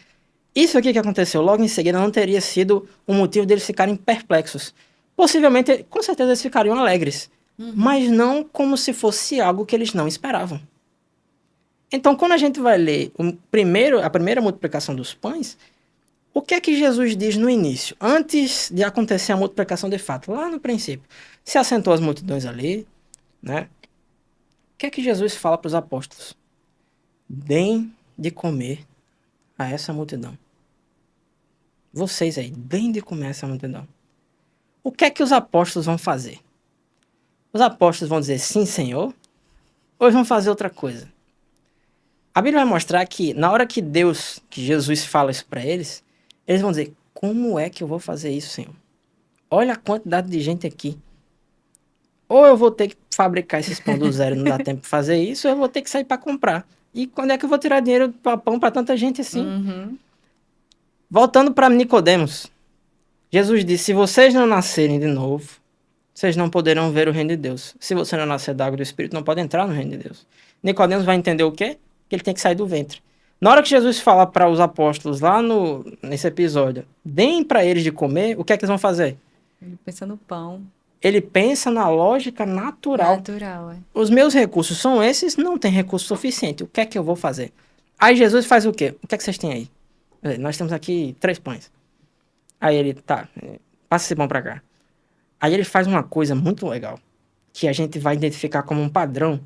isso aqui que aconteceu logo em seguida não teria sido o motivo deles ficarem perplexos. Possivelmente, com certeza, eles ficariam alegres. Mas não como se fosse algo que eles não esperavam. Então, quando a gente vai ler a primeira multiplicação dos pães, o que é que Jesus diz no início? Antes de acontecer a multiplicação de fato, lá no princípio. Se assentou as multidões ali, né? O que é que Jesus fala para os apóstolos? Deem de comer a essa multidão. Vocês aí, deem de comer a essa multidão. O que é que os apóstolos vão fazer? Os apóstolos vão dizer sim, Senhor? Ou eles vão fazer outra coisa? A Bíblia vai mostrar que na hora que Jesus fala isso para eles, eles vão dizer, como é que eu vou fazer isso, Senhor? Olha a quantidade de gente aqui. Ou eu vou ter que fabricar esses pão do zero, não dá tempo de fazer isso, ou eu vou ter que sair para comprar. E quando é que eu vou tirar dinheiro para pão para tanta gente assim? Voltando para Nicodemos, Jesus disse, se vocês não nascerem de novo, vocês não poderão ver o reino de Deus. Se você não nascer da água do Espírito, não pode entrar no reino de Deus. Nicodemos vai entender o quê? Que ele tem que sair do ventre. Na hora que Jesus fala para os apóstolos lá nesse episódio, deem para eles de comer, o que é que eles vão fazer? Ele pensa no pão. Ele pensa na lógica natural. Natural, é. Os meus recursos são esses, não tem recurso suficiente. O que é que eu vou fazer? Aí Jesus faz o quê? O que é que vocês têm aí? Nós temos aqui 3 pães. Aí ele, tá, passa esse pão pra cá. Aí ele faz uma coisa muito legal, que a gente vai identificar como um padrão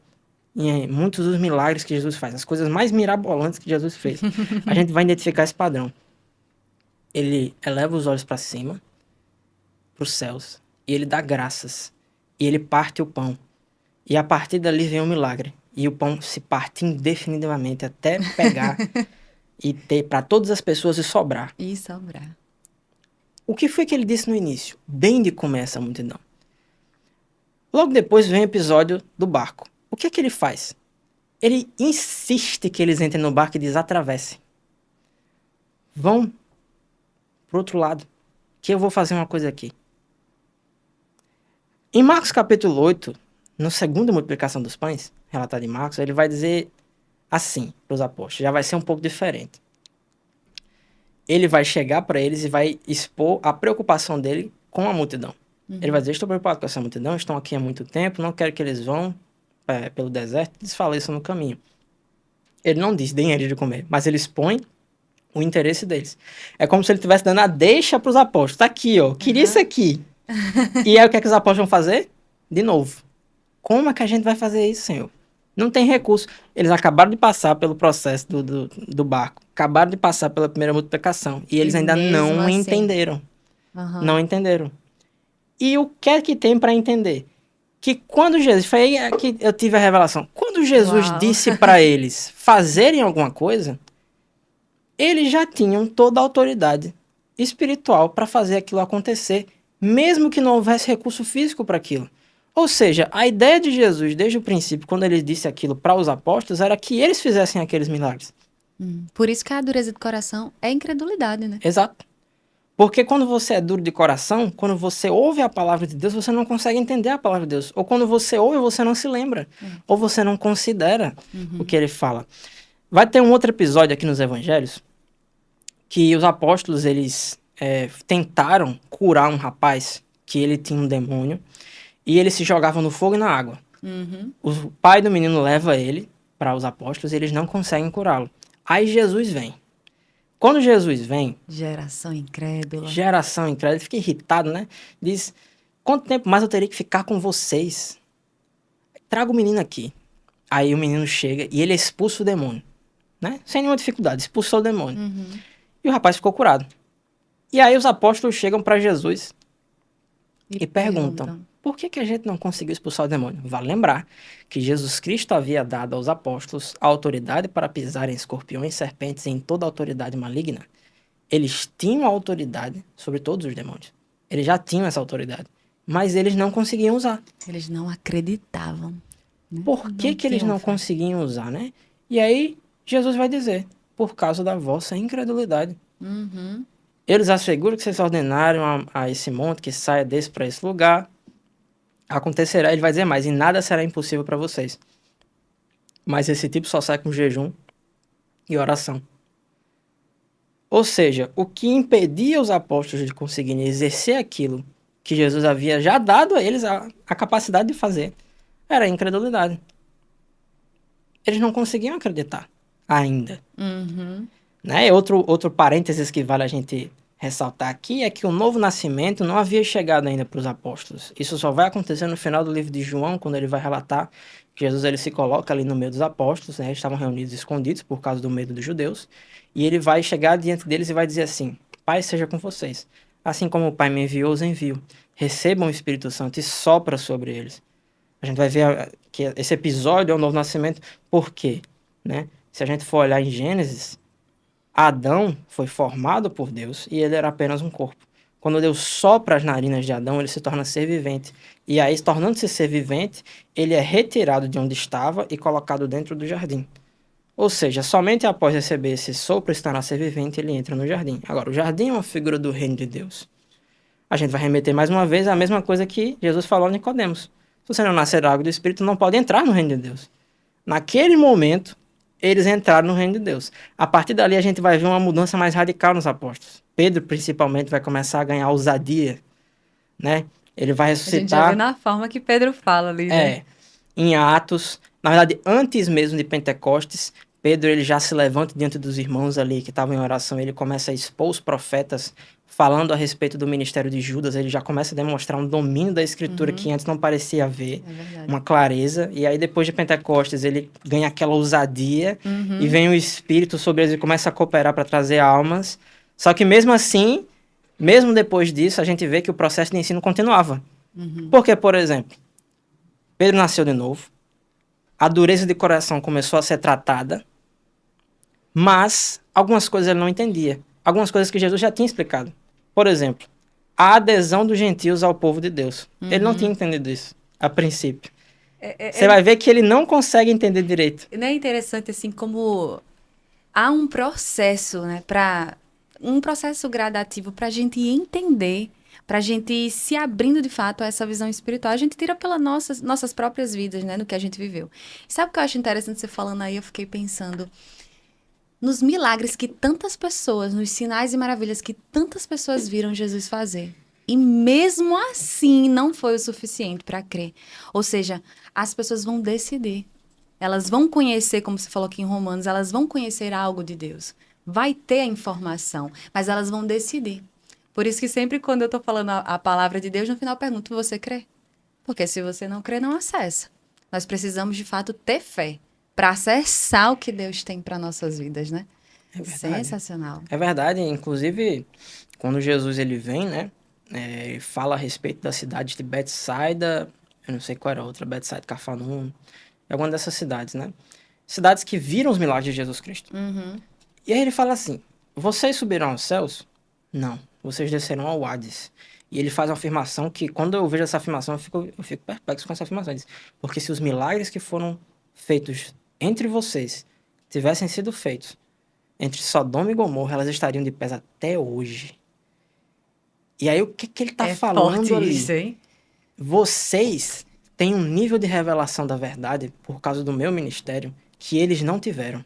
em muitos dos milagres que Jesus faz. As coisas mais mirabolantes que Jesus fez. A gente vai identificar esse padrão. Ele eleva os olhos para cima, para os céus, e ele dá graças. E ele parte o pão. E a partir dali vem o milagre. E o pão se parte indefinidamente até pegar e ter para todas as pessoas e sobrar. E sobrar. O que foi que ele disse no início? Bem de comer essa multidão. Logo depois vem o episódio do barco. O que é que ele faz? Ele insiste que eles entrem no barco e desatravessem. Vão pro outro lado, que eu vou fazer uma coisa aqui. Em Marcos capítulo 8, na segunda multiplicação dos pães, relatado em Marcos, ele vai dizer assim para os apóstolos, já vai ser um pouco diferente. Ele vai chegar para eles e vai expor a preocupação dele com a multidão. Ele vai dizer, estou preocupado com essa multidão, estão aqui há muito tempo, não quero que eles vão pelo deserto e desfaleçam no caminho. Ele não diz, deem eles de comer, mas ele expõe o interesse deles. É como se ele estivesse dando a deixa para os apóstolos. Tá aqui, ó, queria isso aqui. E aí o que é que os apóstolos vão fazer? De novo. Como é que a gente vai fazer isso, Senhor? Não tem recurso. Eles acabaram de passar pelo processo do barco. Acabaram de passar pela primeira multiplicação. E eles ainda não assim, entenderam. Não entenderam. E o que é que tem para entender? Que quando Jesus... Foi aí que eu tive a revelação. Quando Jesus disse para eles fazerem alguma coisa, eles já tinham toda a autoridade espiritual para fazer aquilo acontecer, mesmo que não houvesse recurso físico para aquilo. Ou seja, a ideia de Jesus, desde o princípio, quando ele disse aquilo para os apóstolos, era que eles fizessem aqueles milagres. Por isso que a dureza de coração é incredulidade, né? Exato. Porque quando você é duro de coração, quando você ouve a palavra de Deus, você não consegue entender a palavra de Deus. Ou quando você ouve, você não se lembra. Ou você não considera o que ele fala. Vai ter um outro episódio aqui nos evangelhos, que os apóstolos, eles tentaram curar um rapaz, que ele tinha um demônio, e ele se jogava no fogo e na água. O pai do menino leva ele para os apóstolos e eles não conseguem curá-lo. Aí Jesus vem. Quando Jesus vem... Geração incrédula, fica irritado, né? Diz, quanto tempo mais eu teria que ficar com vocês? Traga o menino aqui. Aí o menino chega e ele expulsa o demônio, né? Sem nenhuma dificuldade, expulsou o demônio. E o rapaz ficou curado. E aí os apóstolos chegam para Jesus e perguntam, por que a gente não conseguiu expulsar o demônio? Vale lembrar que Jesus Cristo havia dado aos apóstolos a autoridade para pisarem escorpiões, serpentes e em toda autoridade maligna. Eles tinham a autoridade sobre todos os demônios. Eles já tinham essa autoridade. Mas eles não conseguiam usar. Eles não acreditavam. Né? Por que eles não conseguiam usar, né? E aí Jesus vai dizer, por causa da vossa incredulidade. Eles asseguram que vocês ordenaram a esse monte que saia desse para esse lugar. Acontecerá, ele vai dizer mais, e nada será impossível para vocês. Mas esse tipo só sai com jejum e oração. Ou seja, o que impedia os apóstolos de conseguirem exercer aquilo que Jesus havia já dado a eles a capacidade de fazer era a incredulidade. Eles não conseguiam acreditar ainda. Né? Outro parênteses que vale a gente ressaltar aqui é que o novo nascimento não havia chegado ainda para os apóstolos. Isso só vai acontecer no final do livro de João, quando ele vai relatar que Jesus ele se coloca ali no meio dos apóstolos, né? Eles estavam reunidos escondidos por causa do medo dos judeus, e ele vai chegar diante deles e vai dizer assim, Pai seja com vocês, assim como o Pai me enviou, os envio. Recebam o Espírito Santo e sopra sobre eles. A gente vai ver que esse episódio é o novo nascimento. Por quê? Né? Se a gente for olhar em Gênesis, Adão foi formado por Deus e ele era apenas um corpo. Quando Deus sopra as narinas de Adão, ele se torna ser vivente. E aí, tornando-se ser vivente, ele é retirado de onde estava e colocado dentro do jardim. Ou seja, somente após receber esse sopro e se tornar ser vivente, ele entra no jardim. Agora, o jardim é uma figura do reino de Deus. A gente vai remeter mais uma vez à mesma coisa que Jesus falou a Nicodemos. Se você não nascer da água do Espírito, não pode entrar no reino de Deus. Naquele momento, eles entraram no reino de Deus. A partir dali, a gente vai ver uma mudança mais radical nos apóstolos. Pedro, principalmente, vai começar a ganhar ousadia, né? Ele vai A gente já ressuscitar. vê na forma que Pedro fala ali, né? Em Atos, na verdade, antes mesmo de Pentecostes, Pedro ele já se levanta diante dos irmãos ali que estavam em oração, ele começa a expor os profetas, falando a respeito do ministério de Judas, ele já começa a demonstrar um domínio da escritura que antes não parecia haver, É verdade. uma clareza, e aí depois de Pentecostes ele ganha aquela ousadia, e Uhum. vem o Espírito sobre eles e começa a cooperar para trazer almas, só que mesmo assim, mesmo depois disso, a gente vê que o processo de ensino continuava. Porque, por exemplo, Pedro nasceu de novo, a dureza de coração começou a ser tratada, mas algumas coisas ele não entendia. Algumas coisas que Jesus já tinha explicado. Por exemplo, a adesão dos gentios ao povo de Deus. Ele não tinha entendido isso, a princípio. Você vai ver que ele não consegue entender direito. Não é interessante assim como há um processo, né, para um processo gradativo para a gente entender, para a gente ir se abrindo de fato a essa visão espiritual. A gente tira pelas nossas próprias vidas, né, no que a gente viveu. Sabe o que eu acho interessante você falando aí? Eu fiquei pensando nos milagres que tantas pessoas, nos sinais e maravilhas que tantas pessoas viram Jesus fazer. E mesmo assim não foi o suficiente para crer. Ou seja, as pessoas vão decidir. Elas vão conhecer, como você falou aqui em Romanos, elas vão conhecer algo de Deus. Vai ter a informação, mas elas vão decidir. Por isso que sempre quando eu estou falando a palavra de Deus, no final eu pergunto, você crê? Porque se você não crê, não acessa. Nós precisamos, de fato, ter fé para acessar o que Deus tem para nossas vidas, né? É verdade. Sensacional. É verdade, inclusive, quando Jesus ele vem, né, e fala a respeito da cidade de Betsaida, eu não sei qual era a outra, Betsaida, Cafarnaum, é alguma dessas cidades, né? Cidades que viram os milagres de Jesus Cristo. Uhum. E aí ele fala assim, vocês subiram aos céus? Não, vocês descerão ao Hades. E ele faz uma afirmação que, quando eu vejo essa afirmação, eu fico perplexo com essa afirmação. Ele diz, porque se os milagres que foram feitos entre vocês tivessem sido feitos entre Sodoma e Gomorra, elas estariam de pé até hoje. E aí, o que ele tá falando forte ali? isso, hein? Vocês têm um nível de revelação da verdade, por causa do meu ministério, que eles não tiveram.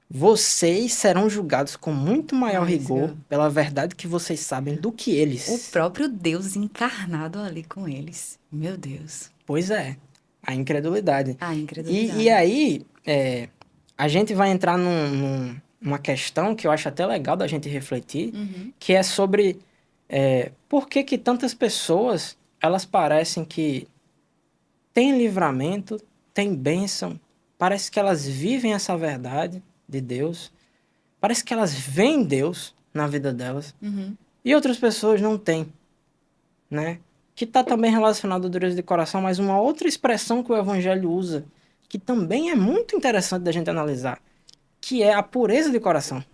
Vocês serão julgados com muito maior rigor pela verdade que vocês sabem do que eles. O próprio Deus encarnado ali com eles. Meu Deus. Pois é, a incredulidade. A incredulidade. E aí, a gente vai entrar numa questão que eu acho até legal da gente refletir, que é sobre por que tantas pessoas, elas parecem que têm livramento, têm bênção, parece que elas vivem essa verdade de Deus, parece que elas veem Deus na vida delas, e outras pessoas não têm, né? Que está também relacionado à dureza de coração, mas uma outra expressão que o Evangelho usa, que também é muito interessante da gente analisar, que é a pureza de coração.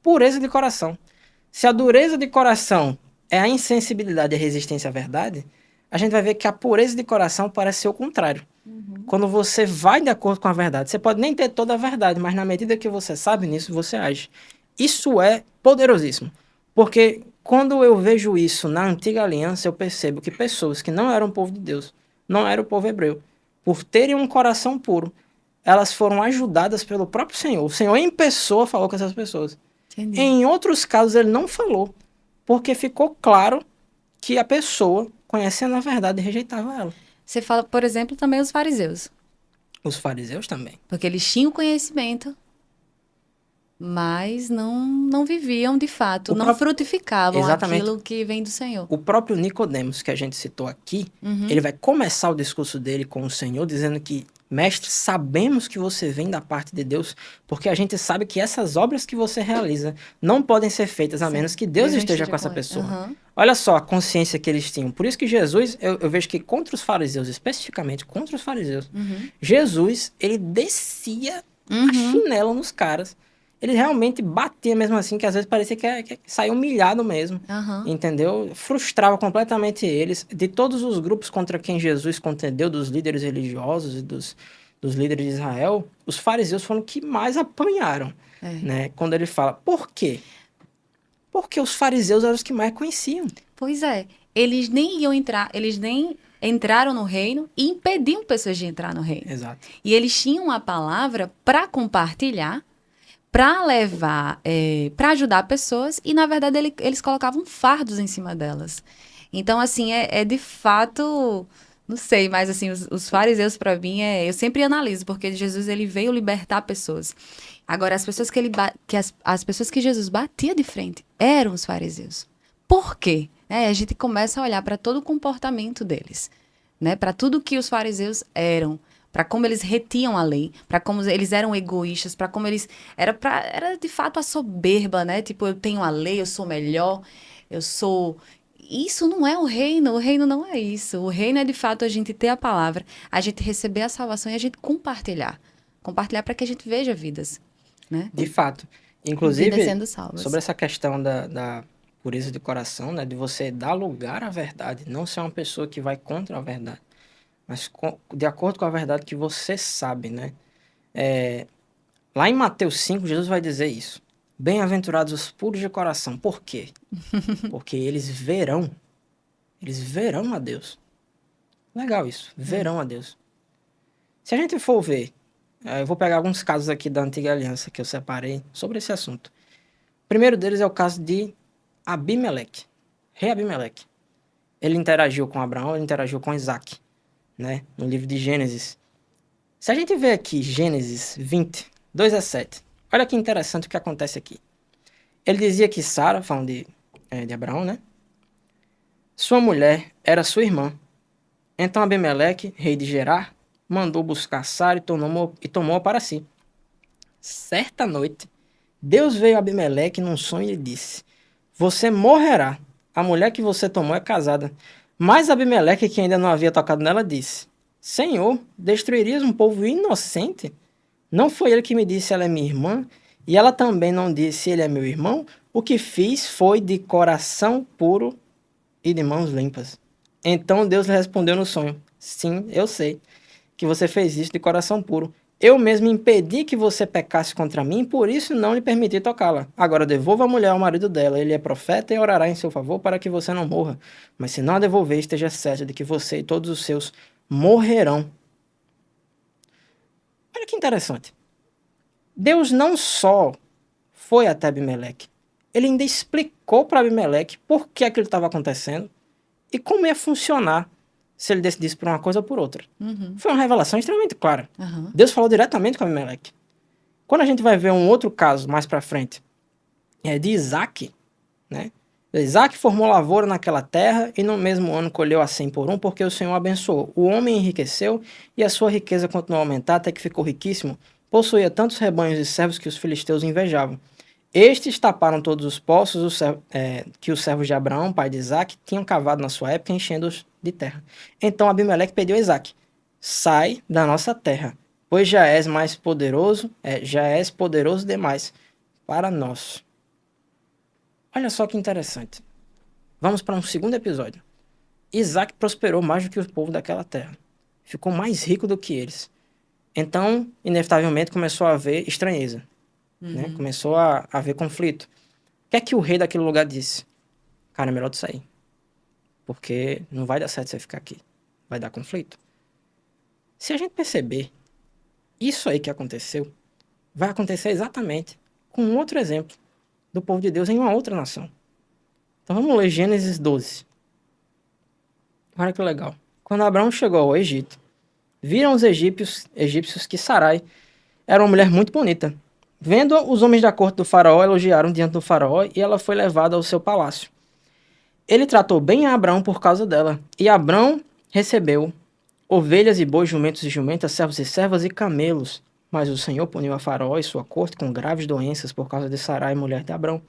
Pureza de coração. Se a dureza de coração é a insensibilidade e a resistência à verdade, a gente vai ver que a pureza de coração parece ser o contrário. Quando você vai de acordo com a verdade, você pode nem ter toda a verdade, mas na medida que você sabe nisso, você age. Isso é poderosíssimo. Porque quando eu vejo isso na antiga aliança, eu percebo que pessoas que não eram povo de Deus, não eram o povo hebreu, por terem um coração puro, elas foram ajudadas pelo próprio Senhor. O Senhor em pessoa falou com essas pessoas. Entendi. Em outros casos ele não falou, porque ficou claro que a pessoa, conhecendo a verdade, rejeitava ela. Você fala, por exemplo, também os fariseus. Os fariseus também. Porque eles tinham conhecimento, mas não viviam de fato, não frutificavam aquilo que vem do Senhor. O próprio Nicodemos, que a gente citou aqui, ele vai começar o discurso dele com o Senhor, dizendo que, mestre, sabemos que você vem da parte de Deus, porque a gente sabe que essas obras que você realiza não podem ser feitas a menos que Deus esteja com essa pessoa. Olha só a consciência que eles tinham. Por isso que Jesus, eu vejo que contra os fariseus, especificamente contra os fariseus, Jesus, ele descia a chinela nos caras. Ele realmente batia mesmo assim, que às vezes parecia que saía humilhado mesmo, entendeu? Frustrava completamente eles. De todos os grupos contra quem Jesus contendeu, dos líderes religiosos e dos líderes de Israel, os fariseus foram que mais apanharam, né? Quando ele fala, por quê? Porque os fariseus eram os que mais conheciam. Pois é, eles nem iam entrar, eles nem entraram no reino e impediam pessoas de entrar no reino. Exato. E eles tinham a palavra para compartilhar, para levar, para ajudar pessoas, e na verdade eles colocavam fardos em cima delas. Então, assim, é de fato, não sei, mas assim, os fariseus para mim eu sempre analiso, porque Jesus ele veio libertar pessoas. Agora, as pessoas as pessoas que Jesus batia de frente eram os fariseus. Por quê? A gente começa a olhar para todo o comportamento deles, né? Para tudo que os fariseus eram, para como eles retiam a lei, para como eles eram egoístas, para como eles era de fato a soberba, né? Tipo, eu tenho a lei, eu sou melhor, eu sou isso não é o reino não é isso. O reino é de fato a gente ter a palavra, a gente receber a salvação e a gente compartilhar. Compartilhar para que a gente veja vidas, né? De fato. Vidas Inclusive, sendo salvas. sobre essa questão da pureza de coração, né? De você dar lugar à verdade, não ser uma pessoa que vai contra a verdade, mas de acordo com a verdade que você sabe, né? Lá em Mateus 5, Jesus vai dizer isso. Bem-aventurados os puros de coração. Por quê? Porque eles verão a Deus. Legal isso, verão a Deus. Se a gente for ver, eu vou pegar alguns casos aqui da Antiga Aliança que eu separei sobre esse assunto. O primeiro deles é o caso de Abimeleque, rei Abimeleque. Ele interagiu com Abraão, ele interagiu com Isaac, né? No livro de Gênesis. Se a gente vê aqui Gênesis 20, 2 a 7, olha que interessante o que acontece aqui. Ele dizia que Sara, falando de Abraão, né? Sua mulher era sua irmã. Então Abimeleque, rei de Gerar, mandou buscar Sara e tomou-a para si. Certa noite, Deus veio a Abimeleque num sonho e lhe disse: Você morrerá. A mulher que você tomou é casada. Mas Abimeleque, que ainda não havia tocado nela, disse: Senhor, destruirias um povo inocente? Não foi ele que me disse: Ela é minha irmã? E ela também não disse: Ele é meu irmão? O que fiz foi de coração puro e de mãos limpas. Então Deus lhe respondeu no sonho: Sim, eu sei que você fez isso de coração puro. Eu mesmo impedi que você pecasse contra mim, por isso não lhe permiti tocá-la. Agora devolva a mulher ao marido dela. Ele é profeta e orará em seu favor para que você não morra. Mas se não a devolver, esteja certo de que você e todos os seus morrerão. Olha que interessante. Deus não só foi até Abimeleque, ele ainda explicou para Abimeleque por que aquilo estava acontecendo e como ia funcionar se ele decidisse por uma coisa ou por outra. Foi uma revelação extremamente clara. Deus falou diretamente com Abimeleque. Quando a gente vai ver um outro caso mais para frente, de Isaac, né? Isaac formou lavoura naquela terra e no mesmo ano colheu a 100 por um, porque o Senhor abençoou. O homem enriqueceu e a sua riqueza continuou a aumentar até que ficou riquíssimo. Possuía tantos rebanhos e servos que os filisteus invejavam. Estes taparam todos os poços que os servos de Abraão, pai de Isaac, tinham cavado na sua época, enchendo-os de terra. Então Abimeleque pediu a Isaac: Sai da nossa terra, pois já és poderoso demais para nós. Olha só que interessante. Vamos para um segundo episódio. Isaac prosperou mais do que o povo daquela terra. Ficou mais rico do que eles. Então, inevitavelmente, começou a haver estranheza. Né? Começou a haver conflito. O que é que o rei daquele lugar disse? Cara, é melhor tu sair. Porque não vai dar certo você ficar aqui. Vai dar conflito. Se a gente perceber, isso aí que aconteceu, vai acontecer exatamente com um outro exemplo do povo de Deus em uma outra nação. Então vamos ler Gênesis 12. Olha que legal. Quando Abraão chegou ao Egito, viram os egípcios que Sarai era uma mulher muito bonita. Vendo os homens da corte do faraó, elogiaram diante do faraó e ela foi levada ao seu palácio. Ele tratou bem a Abraão por causa dela, e Abraão recebeu ovelhas e bois, jumentos e jumentas, servos e servas e camelos. Mas o Senhor puniu a faraó e sua corte com graves doenças por causa de Sarai, mulher de Abraão.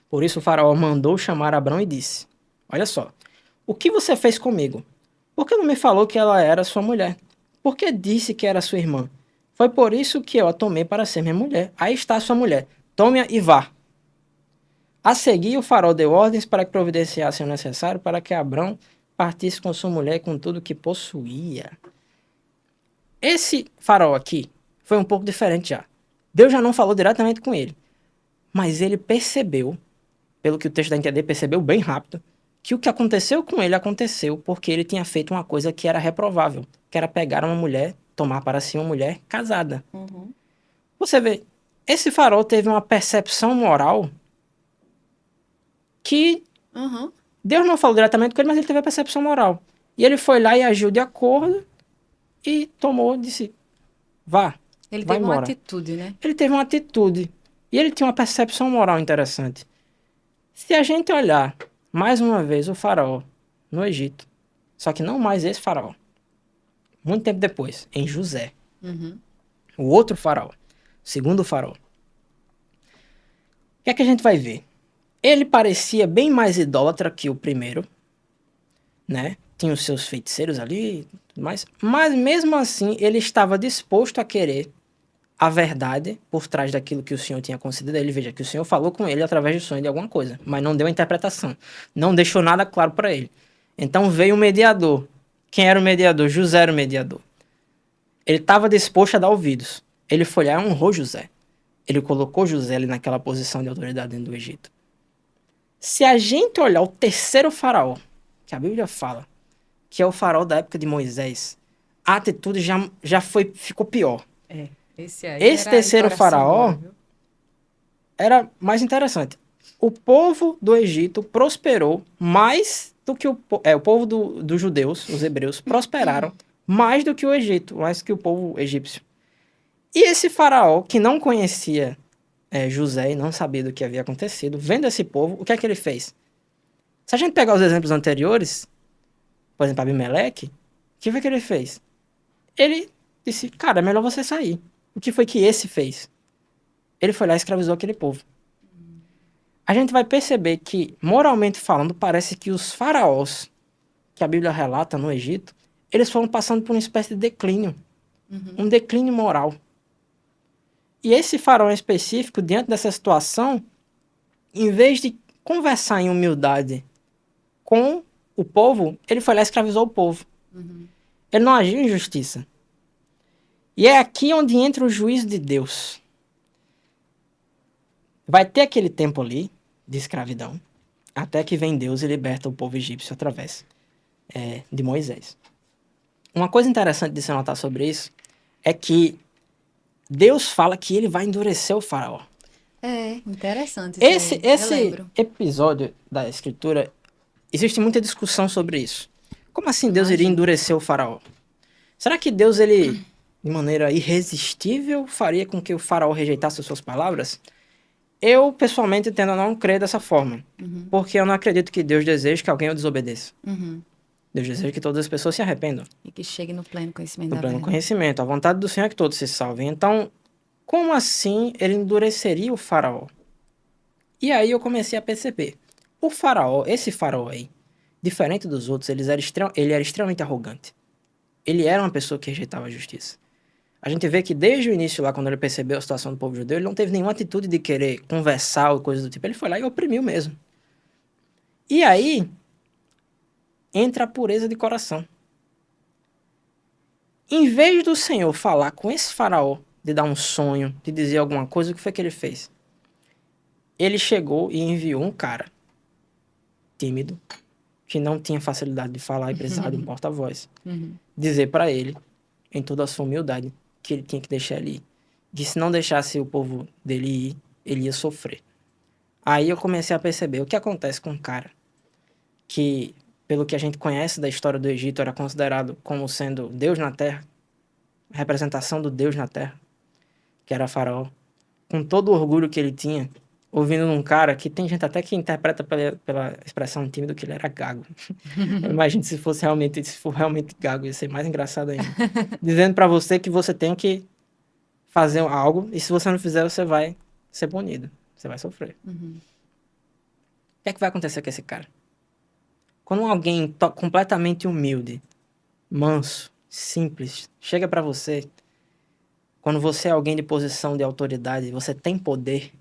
Por isso o faraó mandou chamar Abraão e disse: Olha só, o que você fez comigo? Por que não me falou que ela era sua mulher? Por que disse que era sua irmã? Foi por isso que eu a tomei para ser minha mulher. Aí está sua mulher. Tome-a e vá. A seguir, o faraó deu ordens para que providenciassem o necessário para que Abrão partisse com sua mulher e com tudo que possuía. Esse faraó aqui foi um pouco diferente já. Deus já não falou diretamente com ele. Mas ele percebeu, pelo que o texto dá a entender, percebeu bem rápido, que o que aconteceu com ele aconteceu porque ele tinha feito uma coisa que era reprovável, que era pegar uma mulher, tomar para si uma mulher casada. Você vê, Esse faraó teve uma percepção moral que Uhum. Deus não falou diretamente com ele, mas ele teve a percepção moral. E ele foi lá e agiu de acordo e tomou, disse, vá, Ele vai teve uma embora. atitude, né? Ele teve uma atitude e ele tinha uma percepção moral interessante. Se a gente olhar mais uma vez o faraó no Egito, só que não mais esse faraó, muito tempo depois, em José, Uhum. o outro faraó, o segundo faraó, o que é que a gente vai ver? Ele parecia bem mais idólatra que o primeiro, né? Tinha os seus feiticeiros ali, e tudo mais, mas mesmo assim ele estava disposto a querer a verdade por trás daquilo que o Senhor tinha concedido a ele. Veja que o Senhor falou com ele através do sonho de alguma coisa, mas não deu a interpretação, não deixou nada claro para ele. Então veio o mediador. Quem era o mediador? José era o mediador. Ele estava disposto a dar ouvidos. Ele foi lá e honrou José. Ele colocou José ali naquela posição de autoridade dentro do Egito. Se a gente olhar o terceiro faraó, que a Bíblia fala, que é o faraó da época de Moisés, a atitude ficou pior. É. Esse aí Esse era de terceiro coração faraó duro, viu? era mais interessante. O povo do Egito prosperou mais do que o povo dos judeus, os hebreus, prosperaram mais do que o Egito, mais que o povo egípcio. E esse faraó, que não conhecia José e não sabia do que havia acontecido, vendo esse povo, o que é que ele fez? Se a gente pegar os exemplos anteriores, por exemplo, Abimeleque, o que foi que ele fez? Ele disse, cara, é melhor você sair. O que foi que esse fez? Ele foi lá e escravizou aquele povo. A gente vai perceber que, moralmente falando, parece que os faraós que a Bíblia relata no Egito, eles foram passando por uma espécie de declínio, um declínio moral. E esse faraó em específico, diante dessa situação, em vez de conversar em humildade com o povo, ele foi lá e escravizou o povo. Ele não agiu em justiça. E é aqui onde entra o juízo de Deus. Vai ter aquele tempo ali de escravidão, até que vem Deus e liberta o povo egípcio através de Moisés. Uma coisa interessante de se notar sobre isso é que Deus fala que ele vai endurecer o faraó. É, interessante isso aí. Eu Esse lembro. episódio da escritura, existe muita discussão sobre isso. Como assim Deus iria Imagino. endurecer o faraó? Será que Deus, ele, de maneira irresistível, faria com que o faraó rejeitasse as suas palavras? Eu, pessoalmente, tendo a não crer dessa forma. Porque eu não acredito que Deus deseje que alguém o desobedeça. Uhum. Deus deseja que todas as pessoas se arrependam. E que chegue no pleno conhecimento No da pleno verdade. conhecimento. A vontade do Senhor é que todos se salvem. Então, como assim ele endureceria o faraó? E aí eu comecei a perceber. O faraó, esse faraó aí, diferente dos outros, ele era extremamente arrogante. Ele era uma pessoa que rejeitava a justiça. A gente vê que desde o início lá, quando ele percebeu a situação do povo judeu, ele não teve nenhuma atitude de querer conversar ou coisa do tipo. Ele foi lá e oprimiu mesmo. E aí, entra a pureza de coração. Em vez do Senhor falar com esse faraó, de dar um sonho, de dizer alguma coisa, o que foi que ele fez? Ele chegou e enviou um cara tímido, que não tinha facilidade de falar e precisava de um porta-voz, dizer para ele, em toda a sua humildade, que ele tinha que deixar ele ir. Que se não deixasse o povo dele ir, ele ia sofrer. Aí eu comecei a perceber o que acontece com um cara que, pelo que a gente conhece da história do Egito, era considerado como sendo Deus na Terra, a representação do Deus na Terra, que era Faraó, com todo o orgulho que ele tinha, ouvindo um cara que tem gente até que interpreta pela expressão tímido que ele era gago. Imagina se for realmente gago, ia ser mais engraçado ainda. Dizendo pra você que você tem que fazer algo e se você não fizer, você vai ser punido. Você vai sofrer. O que é que vai acontecer com esse cara? Quando alguém completamente humilde, manso, simples, chega pra você, quando você é alguém de posição de autoridade, você tem poder,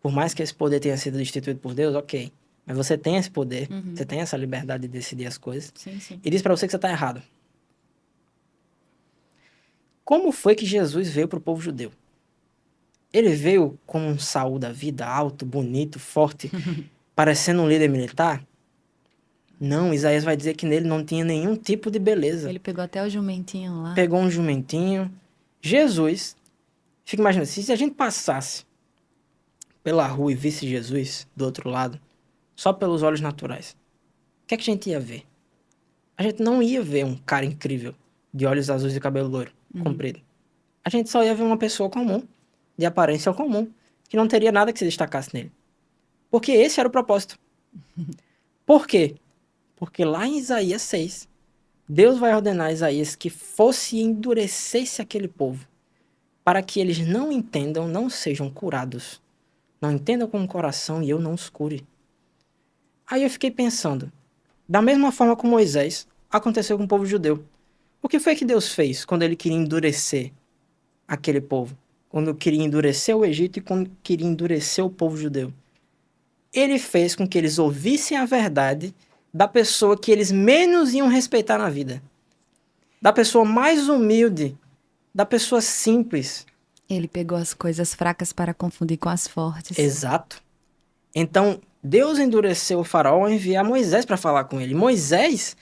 por mais que esse poder tenha sido instituído por Deus, ok. Mas você tem esse poder, você tem essa liberdade de decidir as coisas. Sim, sim. E diz pra você que você tá errado. Como foi que Jesus veio pro povo judeu? Ele veio como um Saul da vida, alto, bonito, forte, parecendo um líder militar? Não, Isaías vai dizer que nele não tinha nenhum tipo de beleza. Ele pegou até o jumentinho lá. Pegou um jumentinho. Jesus Fica imaginando, se a gente passasse pela rua e visse Jesus do outro lado, só pelos olhos naturais, o que é que a gente ia ver? A gente não ia ver um cara incrível, de olhos azuis e cabelo loiro, comprido. A gente só ia ver uma pessoa comum, de aparência comum, que não teria nada que se destacasse nele. Porque esse era o propósito. Por quê? Porque lá em Isaías 6, Deus vai ordenar a Isaías que fosse e endurecesse aquele povo, para que eles não entendam, não sejam curados. Não entendam com o coração e eu não os cure. Aí eu fiquei pensando, da mesma forma como Moisés, aconteceu com o povo judeu. O que foi que Deus fez quando ele queria endurecer aquele povo? Quando queria endurecer o Egito e quando queria endurecer o povo judeu? Ele fez com que eles ouvissem a verdade da pessoa que eles menos iam respeitar na vida. Da pessoa mais humilde, da pessoa simples. Ele pegou as coisas fracas para confundir com as fortes. Exato. Então, Deus endureceu o faraó ao enviar Moisés para falar com ele. Moisés,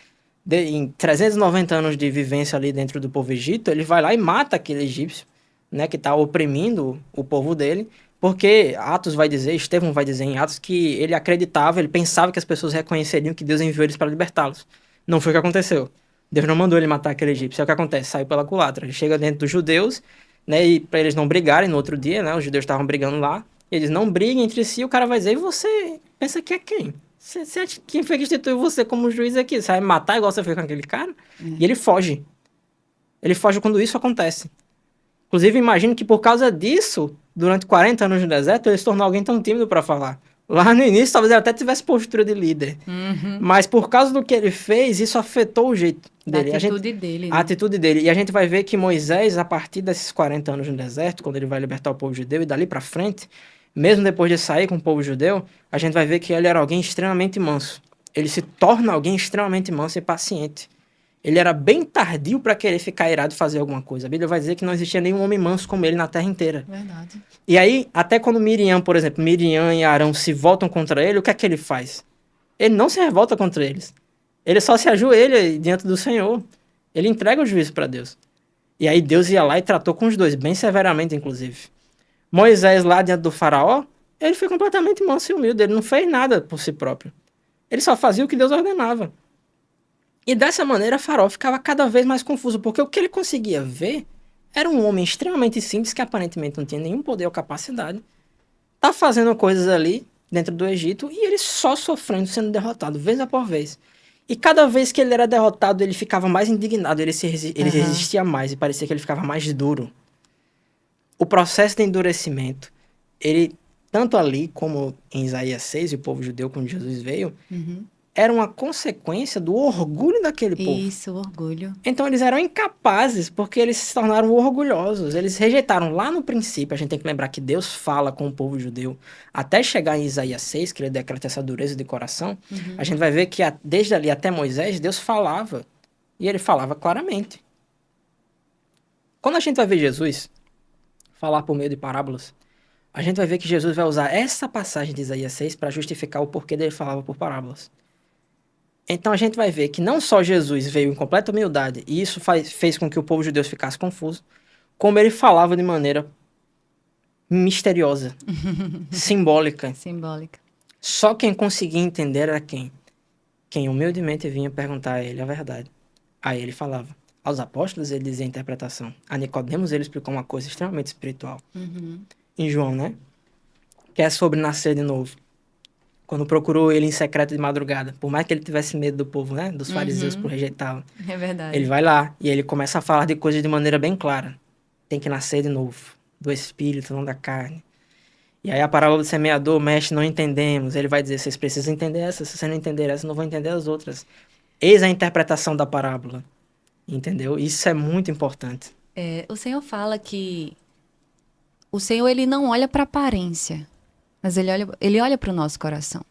em 390 anos de vivência ali dentro do povo egito, ele vai lá e mata aquele egípcio, né, que está oprimindo o povo dele, porque Atos vai dizer, Estevão vai dizer em Atos que ele acreditava, ele pensava que as pessoas reconheceriam que Deus enviou eles para libertá-los. Não foi o que aconteceu. Deus não mandou ele matar aquele egípcio. É o que acontece, saiu pela culatra. Ele chega dentro dos judeus, né, e para eles não brigarem no outro dia, né, os judeus estavam brigando lá, eles não briguem entre si, o cara vai dizer, e você pensa que é quem? Quem foi que instituiu você como juiz aqui? Você vai matar igual você fez com aquele cara? E ele foge. Ele foge quando isso acontece. Inclusive, imagino que por causa disso, durante 40 anos no deserto, ele se tornou alguém tão tímido para falar. Lá no início, talvez ele até tivesse postura de líder. Mas por causa do que ele fez, isso afetou o jeito dele. A atitude dele. Né? A atitude dele. E a gente vai ver que Moisés, a partir desses 40 anos no deserto, quando ele vai libertar o povo judeu, e dali para frente, mesmo depois de sair com o povo judeu, a gente vai ver que ele era alguém extremamente manso. Ele se torna alguém extremamente manso e paciente. Ele era bem tardio para querer ficar irado e fazer alguma coisa. A Bíblia vai dizer que não existia nenhum homem manso como ele na terra inteira. Verdade. E aí, até quando Miriam, por exemplo, Miriam e Arão se voltam contra ele, o que é que ele faz? Ele não se revolta contra eles. Ele só se ajoelha diante do Senhor. Ele entrega o juízo para Deus. E aí Deus ia lá e tratou com os dois, bem severamente, inclusive. Moisés lá diante do faraó, ele foi completamente manso e humilde. Ele não fez nada por si próprio. Ele só fazia o que Deus ordenava. E dessa maneira, Faraó ficava cada vez mais confuso, porque o que ele conseguia ver era um homem extremamente simples, que aparentemente não tinha nenhum poder ou capacidade, tá fazendo coisas ali dentro do Egito, e ele só sofrendo, sendo derrotado, vez após vez. E cada vez que ele era derrotado, ele ficava mais indignado, ele resistia mais, e parecia que ele ficava mais duro. O processo de endurecimento, ele, tanto ali como em Isaías 6, e o povo judeu, quando Jesus veio, era uma consequência do orgulho daquele povo. Isso, o orgulho. Então eles eram incapazes porque eles se tornaram orgulhosos. Eles rejeitaram lá no princípio. A gente tem que lembrar que Deus fala com o povo judeu até chegar em Isaías 6, que ele decreta essa dureza de coração. A gente vai ver que desde ali até Moisés, Deus falava. E ele falava claramente. Quando a gente vai ver Jesus falar por meio de parábolas, a gente vai ver que Jesus vai usar essa passagem de Isaías 6 para justificar o porquê dele falava por parábolas. Então a gente vai ver que não só Jesus veio em completa humildade, e isso fez com que o povo judeu ficasse confuso, como ele falava de maneira misteriosa, simbólica. Simbólica. Só quem conseguia entender era quem? Quem humildemente vinha perguntar a ele a verdade. Aí ele falava. Aos apóstolos ele dizia a interpretação. A Nicodemos ele explicou uma coisa extremamente espiritual. Em João, né? Que é sobre nascer de novo. Quando procurou ele em secreto de madrugada, por mais que ele tivesse medo do povo, né? Dos fariseus por rejeitá-lo. É verdade. Ele vai lá e ele começa a falar de coisas de maneira bem clara. Tem que nascer de novo, do espírito, não da carne. E aí a parábola do semeador, mestre, não entendemos. Ele vai dizer, vocês precisam entender essa, se vocês não entenderem essa, não vão entender as outras. Eis a interpretação da parábola, entendeu? Isso é muito importante. O Senhor fala que o Senhor ele não olha para a aparência, mas ele olha para o nosso coração.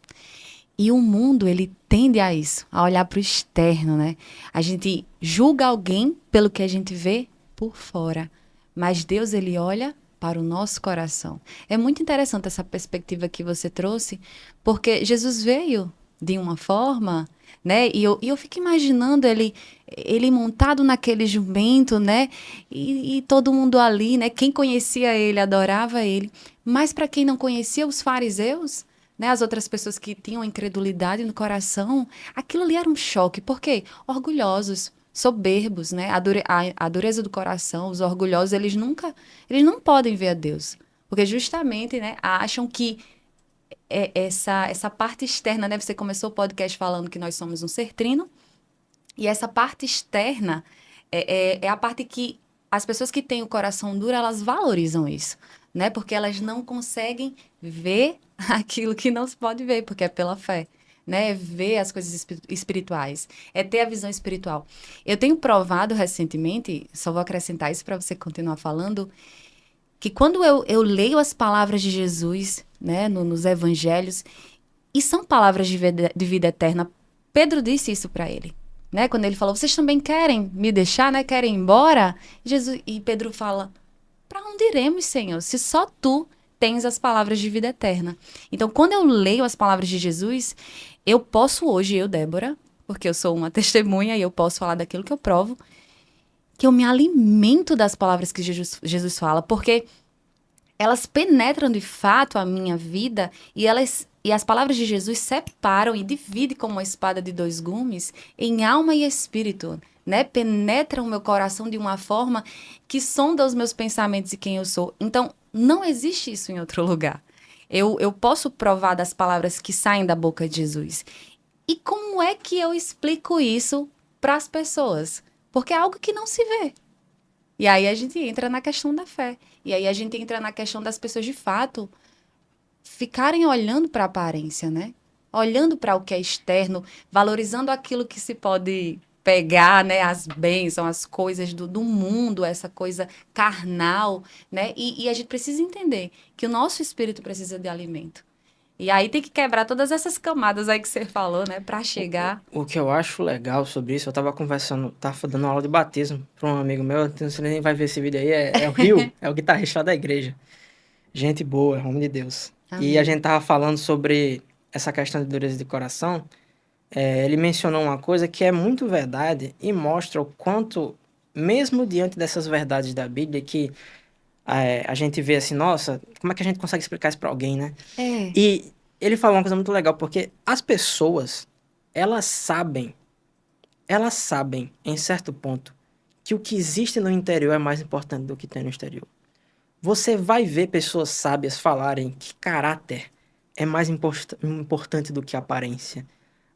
E o mundo, ele tende a isso, a olhar para o externo, né? A gente julga alguém pelo que a gente vê por fora, mas Deus, ele olha para o nosso coração. É muito interessante essa perspectiva que você trouxe, porque Jesus veio de uma forma, né? E eu fico imaginando ele montado naquele jumento, né? E todo mundo ali, né? Quem conhecia ele, adorava ele. Mas para quem não conhecia os fariseus, né? As outras pessoas que tinham incredulidade no coração, aquilo ali era um choque. Por quê? Orgulhosos, soberbos, né? A dureza do coração, os orgulhosos, eles não podem ver a Deus. Porque justamente, né, acham que essa parte externa, né? Você começou o podcast falando que nós somos um ser trino, e essa parte externa é a parte que as pessoas que têm o coração duro, elas valorizam isso, né? Porque elas não conseguem ver aquilo que não se pode ver, porque é pela fé. Né, ver as coisas espirituais, é ter a visão espiritual. Eu tenho provado recentemente, só vou acrescentar isso para você continuar falando, que quando eu leio as palavras de Jesus, né, nos evangelhos, e são palavras de vida eterna, Pedro disse isso para ele, né, quando ele falou, vocês também querem me deixar, né, querem ir embora? E Pedro fala, para onde iremos, Senhor, se só tu tens as palavras de vida eterna? Então, quando eu leio as palavras de Jesus, eu posso hoje, eu, Débora, porque eu sou uma testemunha e eu posso falar daquilo que eu provo, que eu me alimento das palavras que Jesus fala, porque elas penetram de fato a minha vida e as palavras de Jesus separam e dividem como uma espada de dois gumes em alma e espírito, né? Penetram o meu coração de uma forma que sonda os meus pensamentos e quem eu sou. Então, não existe isso em outro lugar. Eu posso provar das palavras que saem da boca de Jesus. E como é que eu explico isso para as pessoas? Porque é algo que não se vê. E aí a gente entra na questão da fé. E aí a gente entra na questão das pessoas de fato ficarem olhando para a aparência, né? Olhando para o que é externo, valorizando aquilo que se pode pegar, né? As bênçãos, as coisas do mundo, essa coisa carnal, né? E a gente precisa entender que o nosso espírito precisa de alimento. E aí tem que quebrar todas essas camadas aí que você falou, né? Para chegar. O que eu acho legal sobre isso, eu tava conversando, tava dando aula de batismo para um amigo meu, não sei se ele nem vai ver esse vídeo aí, é o Rio, é o guitarrista lá da igreja. Gente boa, homem de Deus. E a Amém. gente tava falando sobre essa questão de dureza de coração. Ele mencionou uma coisa que é muito verdade e mostra o quanto, mesmo diante dessas verdades da Bíblia, que a gente vê assim, nossa, como é que a gente consegue explicar isso para alguém, né? É. E ele falou uma coisa muito legal, porque as pessoas, elas sabem, elas sabem, em certo ponto, que o que existe no interior é mais importante do que tem no exterior. Você vai ver pessoas sábias falarem que caráter é mais importante do que aparência.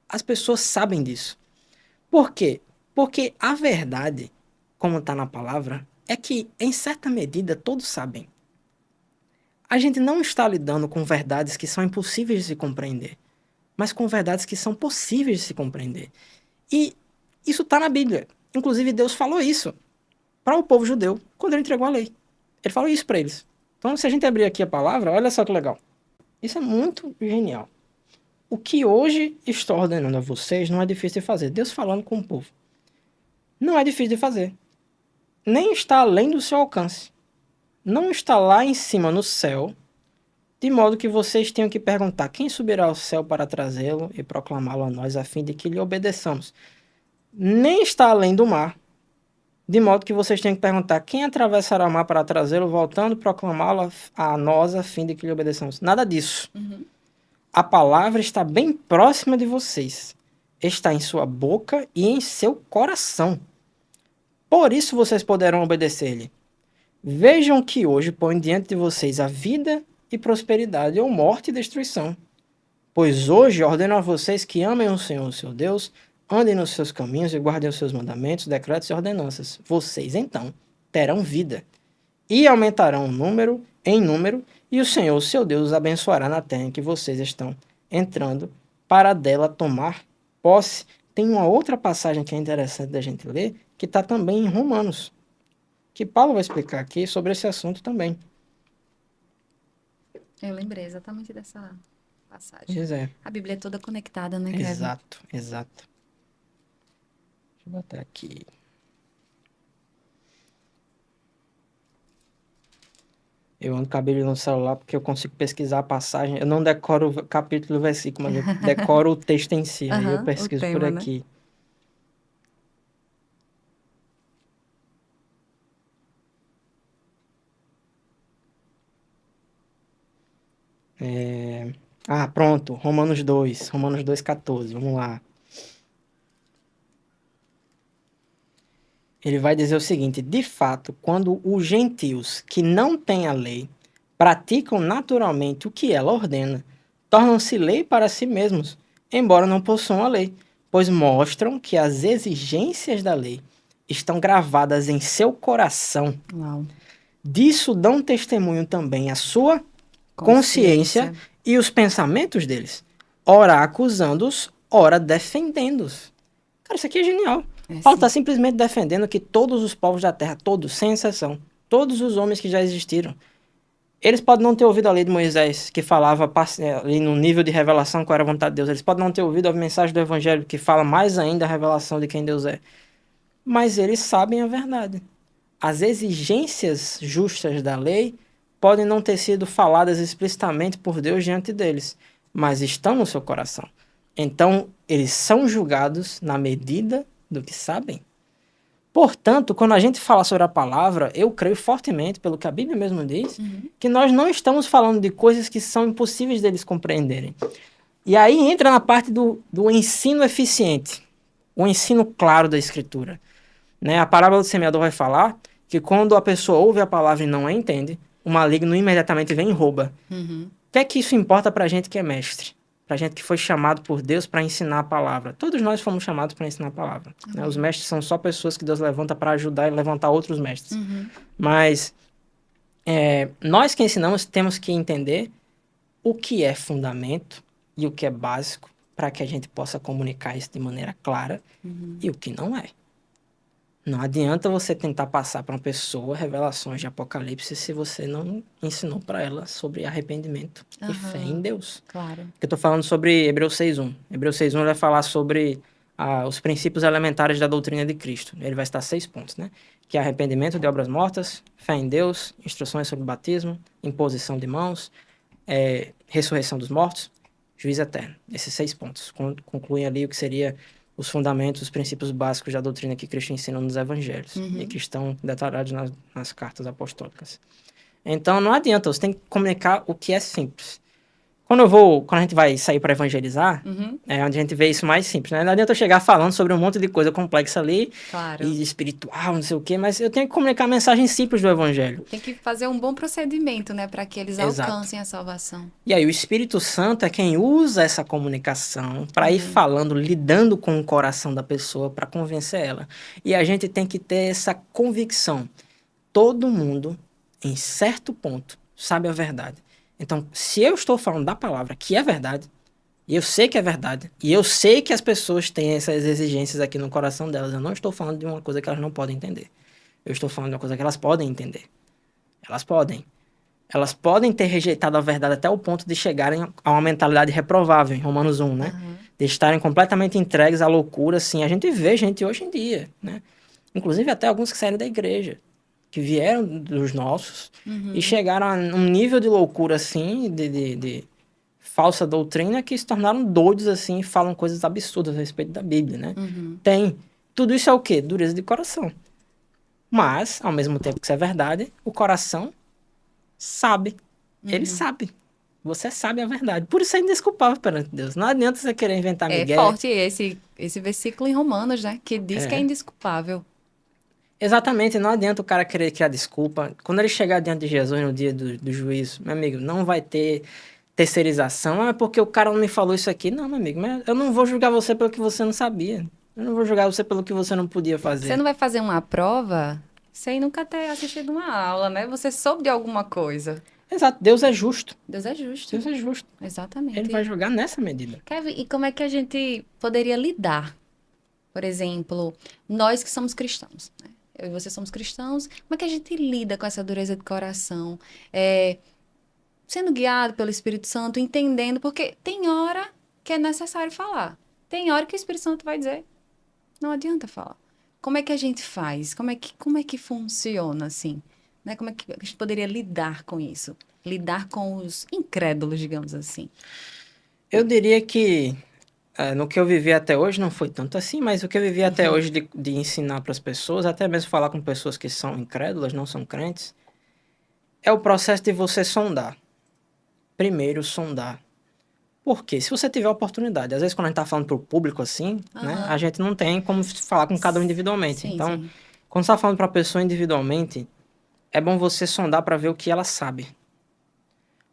As pessoas sabem disso. Por quê? Porque a verdade, como está na palavra, é que, em certa medida, todos sabem. A gente não está lidando com verdades que são impossíveis de se compreender, mas com verdades que são possíveis de se compreender. E isso está na Bíblia. Inclusive, Deus falou isso para o povo judeu quando ele entregou a lei. Ele falou isso para eles. Então, se a gente abrir aqui a palavra, olha só que legal. Isso é muito genial. O que hoje estou ordenando a vocês não é difícil de fazer. Deus falando com o povo. Não é difícil de fazer. Nem está além do seu alcance. Não está lá em cima no céu, de modo que vocês tenham que perguntar quem subirá ao céu para trazê-lo e proclamá-lo a nós, a fim de que lhe obedeçamos. Nem está além do mar, de modo que vocês tenham que perguntar quem atravessará o mar para trazê-lo, voltando e proclamá-lo a nós, a fim de que lhe obedeçamos. Nada disso. Uhum. A palavra está bem próxima de vocês. Está em sua boca e em seu coração. Por isso vocês poderão obedecer-lhe. Vejam que hoje põe diante de vocês a vida e prosperidade, ou morte e destruição. Pois hoje ordeno a vocês que amem o Senhor, o seu Deus, andem nos seus caminhos e guardem os seus mandamentos, decretos e ordenanças. Vocês, então, terão vida e aumentarão em número, e o Senhor, o seu Deus, os abençoará na terra em que vocês estão entrando para dela tomar posse. Tem uma outra passagem que é interessante da gente ler, que está também em Romanos, que Paulo vai explicar aqui sobre esse assunto também. Eu lembrei exatamente dessa passagem. Pois é. A Bíblia é toda conectada, né, Kevin? Exato, exato. Deixa eu botar aqui. Eu ando com a Bíblia no celular porque eu consigo pesquisar a passagem. Eu não decoro o capítulo e versículo, mas eu decoro o texto em si. Aí eu Aham, o pesquiso por tema, né? aqui. Ah, pronto. Romanos 2,14. Vamos lá. Ele vai dizer o seguinte: de fato, quando os gentios que não têm a lei praticam naturalmente o que ela ordena, tornam-se lei para si mesmos, embora não possuam a lei, pois mostram que as exigências da lei estão gravadas em seu coração. Uau. Disso dão testemunho também a sua consciência Consciência. e os pensamentos deles, ora acusando-os, ora defendendo-os. Cara, isso aqui é genial. É Paulo está sim. simplesmente defendendo que todos os povos da terra, todos, sem exceção, todos os homens que já existiram, eles podem não ter ouvido a lei de Moisés, que falava ali no nível de revelação qual era a vontade de Deus. Eles podem não ter ouvido a mensagem do Evangelho, que fala mais ainda a revelação de quem Deus é. Mas eles sabem a verdade. As exigências justas da lei podem não ter sido faladas explicitamente por Deus diante deles, mas estão no seu coração. Então, eles são julgados na medida do que sabem. Portanto, quando a gente fala sobre a palavra, eu creio fortemente, pelo que a Bíblia mesmo diz, que nós não estamos falando de coisas que são impossíveis deles compreenderem. E aí entra na parte do ensino eficiente, o ensino claro da Escritura. Né? A parábola do semeador vai falar que quando a pessoa ouve a palavra e não a entende, o maligno imediatamente vem e rouba. Uhum. O que é que isso importa para a gente que é mestre? Para a gente que foi chamado por Deus para ensinar a palavra. Todos nós fomos chamados para ensinar a palavra. Né? Os mestres são só pessoas que Deus levanta para ajudar e levantar outros mestres. Uhum. Mas nós que ensinamos temos que entender o que é fundamento e o que é básico para que a gente possa comunicar isso de maneira clara e o que não é. Não adianta você tentar passar para uma pessoa revelações de Apocalipse se você não ensinou para ela sobre arrependimento e fé em Deus. Claro. Eu estou falando sobre Hebreus 6.1. Hebreus 6.1 vai falar sobre os princípios elementares da doutrina de Cristo. Ele vai estar 6 pontos, né? Que é arrependimento de obras mortas, fé em Deus, instruções sobre batismo, imposição de mãos, ressurreição dos mortos, juízo eterno. Esses 6 pontos concluem ali o que seria os fundamentos, os princípios básicos da doutrina que Cristo ensina nos evangelhos e que estão detalhados nas cartas apostólicas. Então, não adianta, você tem que comunicar o que é simples. Quando a gente vai sair para evangelizar, é onde a gente vê isso mais simples, né? Não adianta eu chegar falando sobre um monte de coisa complexa ali, Claro. e espiritual, não sei o quê, mas eu tenho que comunicar a mensagem simples do evangelho. Tem que fazer um bom procedimento, né, para que eles Exato. alcancem a salvação. E aí o Espírito Santo é quem usa essa comunicação para ir falando, lidando com o coração da pessoa para convencer ela. E a gente tem que ter essa convicção. Todo mundo, em certo ponto, sabe a verdade. Então, se eu estou falando da palavra que é verdade, e eu sei que é verdade, e eu sei que as pessoas têm essas exigências aqui no coração delas, eu não estou falando de uma coisa que elas não podem entender. Eu estou falando de uma coisa que elas podem entender. Elas podem. Elas podem ter rejeitado a verdade até o ponto de chegarem a uma mentalidade reprovável, em Romanos 1, né? De estarem completamente entregues à loucura, assim. A gente vê gente hoje em dia, né? Inclusive até alguns que saíram da igreja, que vieram dos nossos e chegaram a um nível de loucura, assim, de falsa doutrina, que se tornaram doidos, assim, e falam coisas absurdas a respeito da Bíblia, né? Tem. Tudo isso é o quê? Dureza de coração. Mas, ao mesmo tempo que isso é verdade, o coração sabe. Ele sabe. Você sabe a verdade. Por isso é indesculpável perante Deus. Não adianta você querer inventar É migué. forte esse versículo em Romanos, né, que diz que é indesculpável. Exatamente, não adianta o cara querer criar desculpa. Quando ele chegar diante de Jesus no dia do juízo, meu amigo, não vai ter terceirização. Ah, porque o cara não me falou isso aqui. Não, meu amigo, mas eu não vou julgar você pelo que você não sabia. Eu não vou julgar você pelo que você não podia fazer. Você não vai fazer uma prova sem nunca ter assistido uma aula, né? Você soube de alguma coisa. Exato, Deus é justo. Deus é justo. Deus é justo. Exatamente. Ele vai julgar nessa medida. Kevin, e como é que a gente poderia lidar? Por exemplo, nós que somos cristãos, né? Eu e você somos cristãos, como é que a gente lida com essa dureza de coração? Sendo guiado pelo Espírito Santo, entendendo, porque tem hora que é necessário falar. Tem hora que o Espírito Santo vai dizer, não adianta falar. Como é que a gente faz? Como é que funciona, assim? né? Como é que a gente poderia lidar com isso? Lidar com os incrédulos, digamos assim. Eu diria que no que eu vivi até hoje não foi tanto assim, mas o que eu vivi até hoje de ensinar para as pessoas, até mesmo falar com pessoas que são incrédulas, não são crentes, é o processo de você sondar. Primeiro, sondar. Por quê? Se você tiver oportunidade, às vezes quando a gente está falando para o público assim, né, a Aham. gente não tem como falar com cada um individualmente. Sim, Então, sim. quando você está falando para a pessoa individualmente, é bom você sondar para ver o que ela sabe.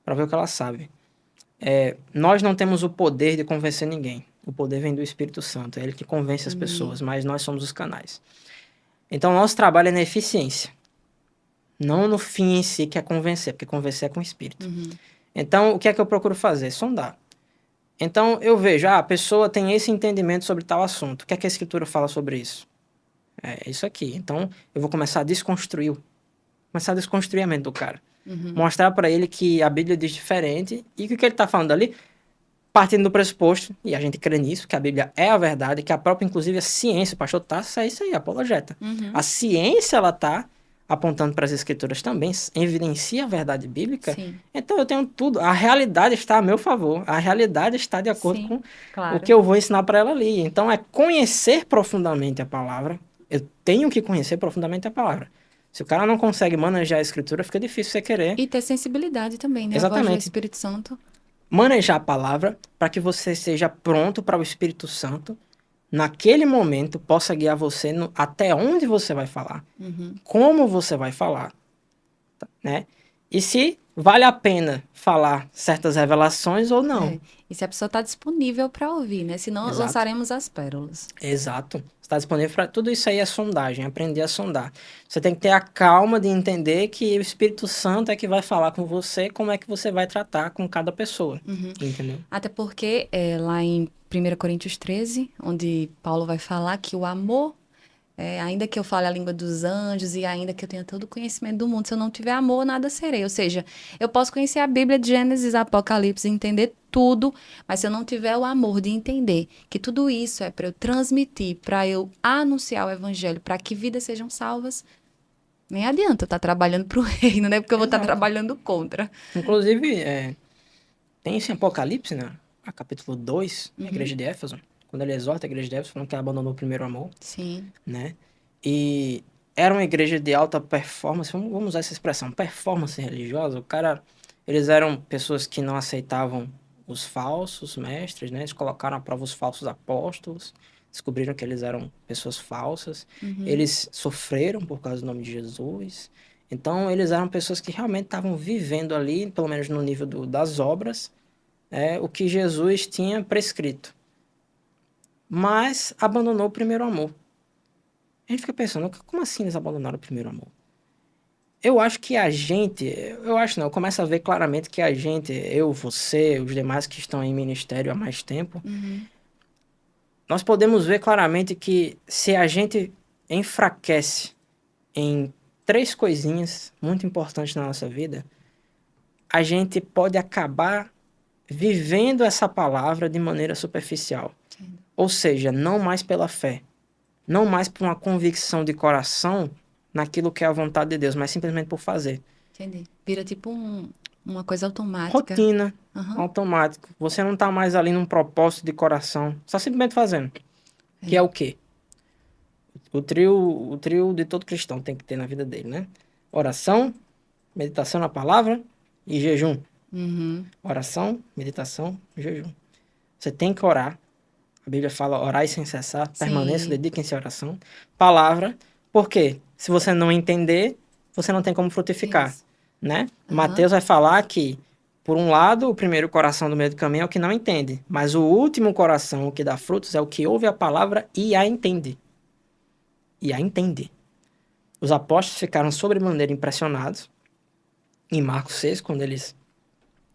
Para ver o que ela sabe. Nós não temos o poder de convencer ninguém. O poder vem do Espírito Santo, é ele que convence as Amém. pessoas, mas nós somos os canais. Então, nosso trabalho é na eficiência, não no fim em si, que é convencer, porque convencer é com o Espírito. Uhum. Então, o que é que eu procuro fazer? Sondar. Então, eu vejo, a pessoa tem esse entendimento sobre tal assunto. O que é que a Escritura fala sobre isso? É isso aqui. Então, eu vou começar a desconstruir a mente do cara. Uhum. Mostrar para ele que a Bíblia diz diferente e que o que ele está falando ali, partindo do pressuposto, e a gente crê nisso, que a Bíblia é a verdade, que a própria, inclusive, a ciência, o pastor Tarso, é isso aí, apologeta. A Uhum. ciência, ela está apontando para as escrituras também, evidencia a verdade bíblica. Sim, Então, eu tenho tudo, a realidade está a meu favor, a realidade está de acordo sim, com o que claro. eu vou ensinar para ela ali. Então, é conhecer profundamente a palavra, eu tenho que conhecer profundamente a palavra. Se o cara não consegue manejar a escritura, fica difícil você querer. E ter sensibilidade também, né? A voz do Exatamente. Espírito Santo. Manejar a palavra para que você seja pronto para o Espírito Santo, naquele momento, possa guiar você até onde você vai falar, Uhum. como você vai falar, né? E se vale a pena falar certas revelações ou não. É. E se a pessoa está disponível para ouvir, né? Senão Exato. lançaremos as pérolas. Exato. Está disponível para tudo isso aí é sondagem, aprender a sondar. Você tem que ter a calma de entender que o Espírito Santo é que vai falar com você, como é que você vai tratar com cada pessoa. Uhum. Entendeu? Até porque lá em 1 Coríntios 13, onde Paulo vai falar que o amor, ainda que eu fale a língua dos anjos e ainda que eu tenha todo o conhecimento do mundo, se eu não tiver amor, nada serei. Ou seja, eu posso conhecer a Bíblia de Gênesis, Apocalipse, entender tudo, mas se eu não tiver o amor de entender que tudo isso é para eu transmitir, para eu anunciar o evangelho, para que vidas sejam salvas, nem adianta eu estar trabalhando para o reino, né? Porque eu vou estar Exato. trabalhando contra. Inclusive, tem esse Apocalipse, né? A capítulo 2, a Uhum. igreja de Éfeso, quando ele exorta a igreja de Éfeso, falando que ela abandonou o primeiro amor, Sim. né? E era uma igreja de alta performance, vamos usar essa expressão, performance religiosa. Eles eram pessoas que não aceitavam os falsos mestres, né? Eles colocaram à prova os falsos apóstolos, descobriram que eles eram pessoas falsas. Uhum. Eles sofreram por causa do nome de Jesus. Então, eles eram pessoas que realmente estavam vivendo ali, pelo menos no nível das obras, o que Jesus tinha prescrito. Mas abandonou o primeiro amor. A gente fica pensando, como assim eles abandonaram o primeiro amor? Eu acho que eu acho não, eu começo a ver claramente que a gente, eu, você, os demais que estão em ministério há mais tempo, Uhum. nós podemos ver claramente que se a gente enfraquece em três coisinhas muito importantes na nossa vida, a gente pode acabar vivendo essa palavra de maneira superficial. Entendo. Ou seja, não mais pela fé, não mais por uma convicção de coração naquilo que é a vontade de Deus, mas simplesmente por fazer. Entendi. Vira tipo uma coisa automática. Rotina, Aham. automático. Você não está mais ali num propósito de coração, só simplesmente fazendo. Que é É. o quê? O trio de todo cristão tem que ter na vida dele, né? Oração, meditação na palavra e jejum. Uhum. Oração, meditação e jejum. Você tem que orar. A Bíblia fala orar sem cessar, permaneça, Sim. dediquem-se à oração. Palavra, por quê? Se você não entender, você não tem como frutificar, Isso. né? Aham. Mateus vai falar que, por um lado, o primeiro coração do meio do caminho é o que não entende, mas o último coração, o que dá frutos, é o que ouve a palavra e a entende. E a entende. Os apóstolos ficaram sobremaneira impressionados em Marcos 6, quando eles